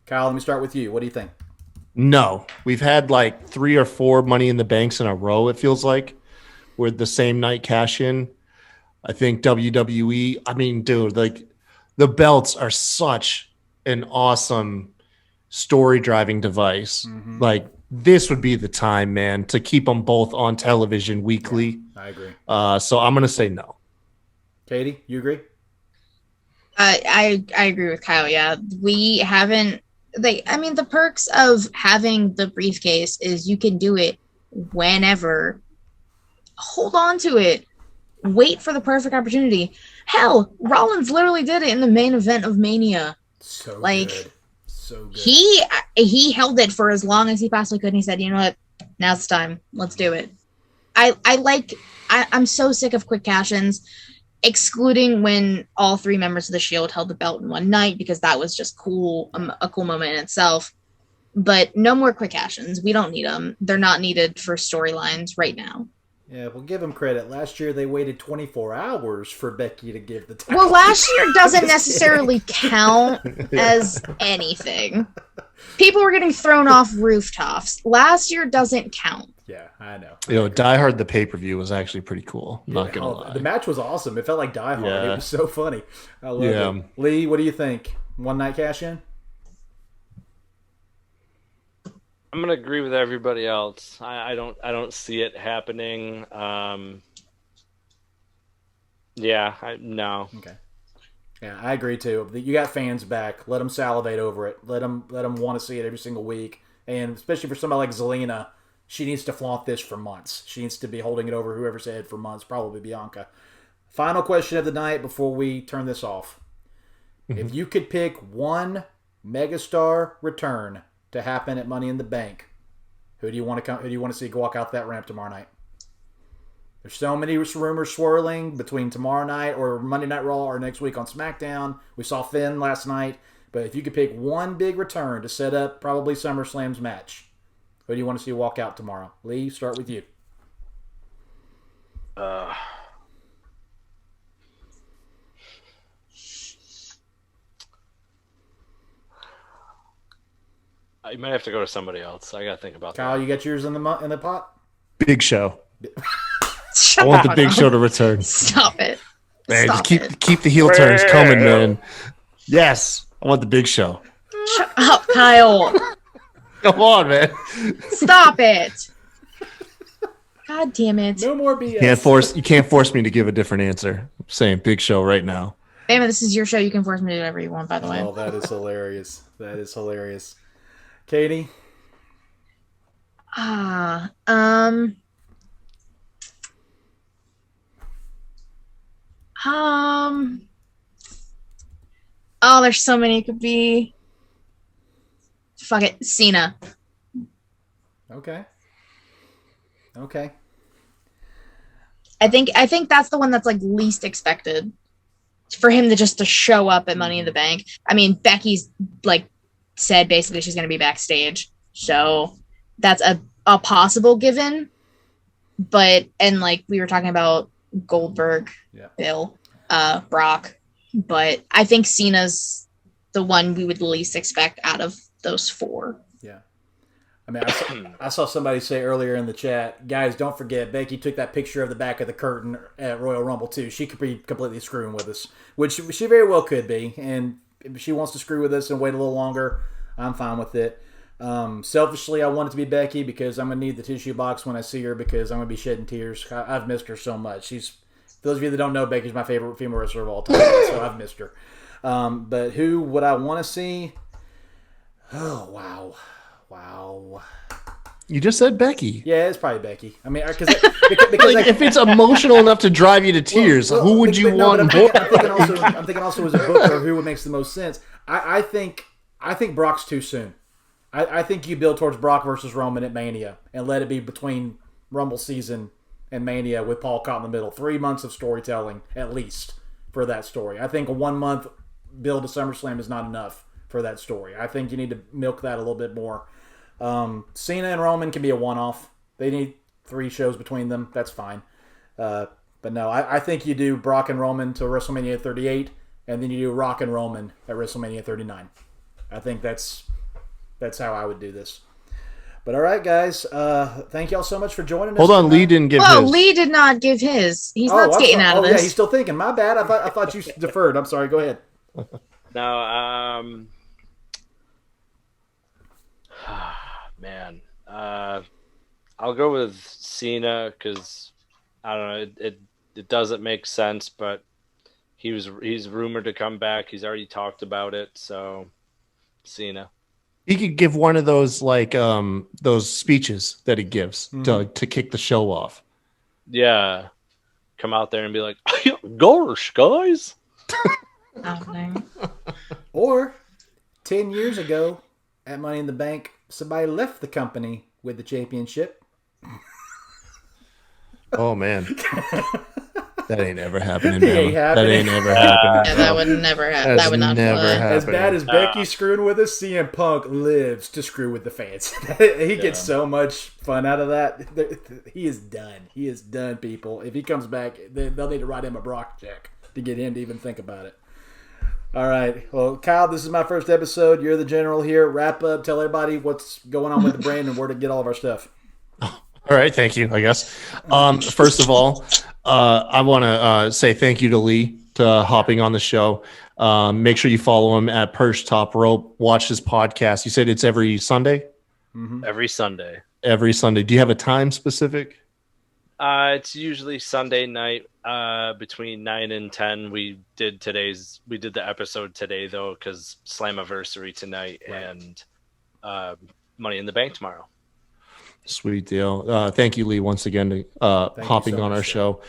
Kyle, let me start with you. What do you think? No. We've had like 3 or 4 Money in the Banks in a row, it feels like, with the same night cash in. I think WWE, I mean, dude, like the belts are such an awesome story driving device. Mm-hmm. Like this would be the time, man, to keep them both on television weekly. Yeah, I agree. So I'm going to say no. Katie, you agree? I agree with Kyle. Yeah, we haven't. The perks of having the briefcase is you can do it whenever. Hold on to it. Wait for the perfect opportunity. Hell, Rollins literally did it in the main event of Mania. So good. He held it for as long as he possibly could, and he said, "You know what? Now's the time. Let's do it." I'm so sick of quick cash-ins. Excluding when all 3 members of the Shield held the belt in one night, because that was just cool, a cool moment in itself. But no more quick cash-ins. We don't need them. They're not needed for storylines right now. Yeah, we'll give them credit. Last year they waited 24 hours for Becky to give the title. Well, last year doesn't necessarily count as anything. People were getting thrown off rooftops. Last year doesn't count. Yeah, I know. Die Hard, the pay-per-view was actually pretty cool. Not going to lie. The match was awesome. It felt like Die Hard. Yeah. It was so funny. I love it. Lee, what do you think? One night cash in? I'm gonna agree with everybody else. I don't see it happening. No. Okay. Yeah, I agree too. You got fans back. Let them salivate over it. Let them want to see it every single week. And especially for somebody like Zelina, she needs to flaunt this for months. She needs to be holding it over whoever's head for months, probably Bianca. Final question of the night before we turn this off. Mm-hmm. If you could pick one megastar return to happen at Money in the Bank, who do you want to see walk out that ramp tomorrow night? There's so many rumors swirling between tomorrow night or Monday Night Raw or next week on SmackDown. We saw Finn last night. But if you could pick one big return to set up probably SummerSlam's match, who do you want to see walk out tomorrow? Lee, start with you. You might have to go to somebody else. I got to think about Kyle, that. you got yours in the pot? Big Show. I want the Big Show to return. Stop it. Man, Stop just keep the heel turns coming, man. Yes, I want the Big Show. Shut up, Kyle. Come on, man. Stop it. God damn it. No more BS. You can't force me to give a different answer. I'm saying Big Show right now. Damn it, this is your show. You can force me to do whatever you want, by the way. Oh, that is hilarious. That is hilarious. Katie? Oh, there's so many it could be. Fuck it, Cena. Okay. I think that's the one that's like least expected for him to show up at Money in the Bank. I mean, Becky's like said basically she's going to be backstage, so that's a possible given. But and like we were talking about Goldberg, Bill, Brock, but I think Cena's the one we would least expect out of those four. Yeah. I mean, I saw somebody say earlier in the chat, guys, don't forget, Becky took that picture of the back of the curtain at Royal Rumble, too. She could be completely screwing with us, which she very well could be. And if she wants to screw with us and wait a little longer, I'm fine with it. Selfishly, I want it to be Becky because I'm going to need the tissue box when I see her because I'm going to be shedding tears. I've missed her so much. For those of you that don't know, Becky's my favorite female wrestler of all time, so I've missed her. But who would I want to see? Oh, wow. You just said Becky. Yeah, it's probably Becky. I mean, because like, if it's emotional enough to drive you to tears, who would you want? I'm thinking also as a booker, who would makes the most sense. I think Brock's too soon. I think you build towards Brock versus Roman at Mania and let it be between Rumble season and Mania with Paul caught in the middle. 3 months of storytelling at least for that story. I think a 1 month build to SummerSlam is not enough for that story. I think you need to milk that a little bit more. Cena and Roman can be a one-off. They need 3 shows between them. That's fine. But no, I think you do Brock and Roman to WrestleMania 38, and then you do Rock and Roman at WrestleMania 39. I think that's how I would do this. But all right, guys. Thank y'all so much for joining us. Hold on, Lee didn't give his. Lee did not give his. He's not skating out of this. Yeah, he's still thinking. My bad. I thought you deferred. I'm sorry. Go ahead. No, man. I'll go with Cena because I don't know. It doesn't make sense, but he's rumored to come back. He's already talked about it, so Cena. He could give one of those those speeches that he gives to kick the show off. Yeah, come out there and be like, "Gosh, guys." Or 10 years ago at Money in the Bank, somebody left the company with the championship. Oh man, that ain't ever happening. That ain't ever happening. Yeah, that would never happen. That would not happen. As bad as Becky screwing with us, CM Punk lives to screw with the fans. He gets so much fun out of that. He is done. He is done, people. If he comes back, they'll need to write him a Brock check to get him to even think about it. All right. Well, Kyle, this is my first episode. You're the general here. Wrap up. Tell everybody what's going on with the brand and where to get all of our stuff. All right. Thank you, I guess. First of all, I want to say thank you to Lee to hopping on the show. Make sure you follow him at Perch Top Rope. Watch his podcast. You said it's every Sunday? Mm-hmm. Every Sunday. Every Sunday. Do you have a time specific? It's usually Sunday night between 9 and 10. We did the episode today, though, because Slammiversary tonight and Money in the Bank tomorrow. Sweet deal. Thank you, Lee, once again, hopping so on much, our sir. show.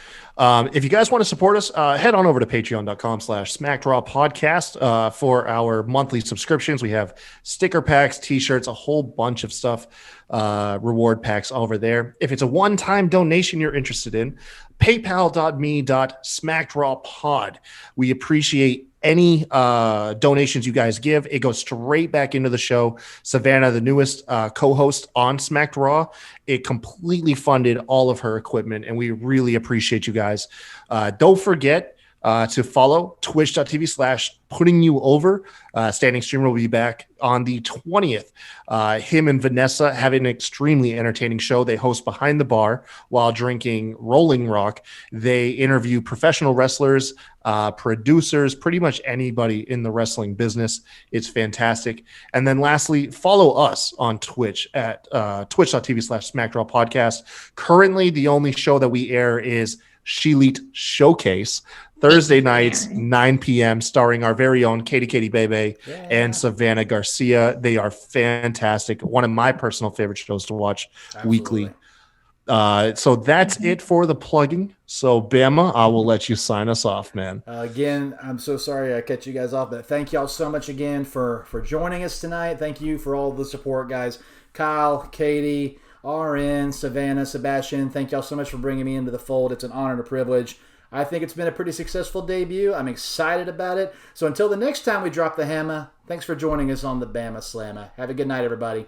If you guys want to support us, head on over to patreon.com/SmackDraw Podcast for our monthly subscriptions. We have sticker packs, t-shirts, a whole bunch of stuff, reward packs over there. If it's a one-time donation you're interested in, paypal.me/SmackDrawPod. We appreciate any donations you guys give. It goes straight back into the show. Savannah, the newest co-host on Smacked Raw, it completely funded all of her equipment, and we really appreciate you guys. Don't forget to follow twitch.tv/puttingyouover. Standing Streamer will be back on the 20th. Him and Vanessa have an extremely entertaining show. They host Behind the Bar while drinking Rolling Rock. They interview professional wrestlers, producers, pretty much anybody in the wrestling business. It's fantastic. And then lastly, follow us on Twitch at twitch.tv/SmackDraw Podcast. Currently, the only show that we air is She-Elite Showcase, Thursday nights, 9 p.m., starring our very own Katie Bebe and Savannah Garcia. They are fantastic. One of my personal favorite shows to watch weekly. So that's it for the plugging. So, Bama, I will let you sign us off, man. Again, I'm so sorry I cut you guys off, but thank y'all so much again for joining us tonight. Thank you for all the support, guys. Kyle, Katie, RN, Savannah, Sebastian, thank y'all so much for bringing me into the fold. It's an honor and a privilege. I think it's been a pretty successful debut. I'm excited about it. So until the next time we drop the hammer, thanks for joining us on the Bama Slammer. Have a good night, everybody.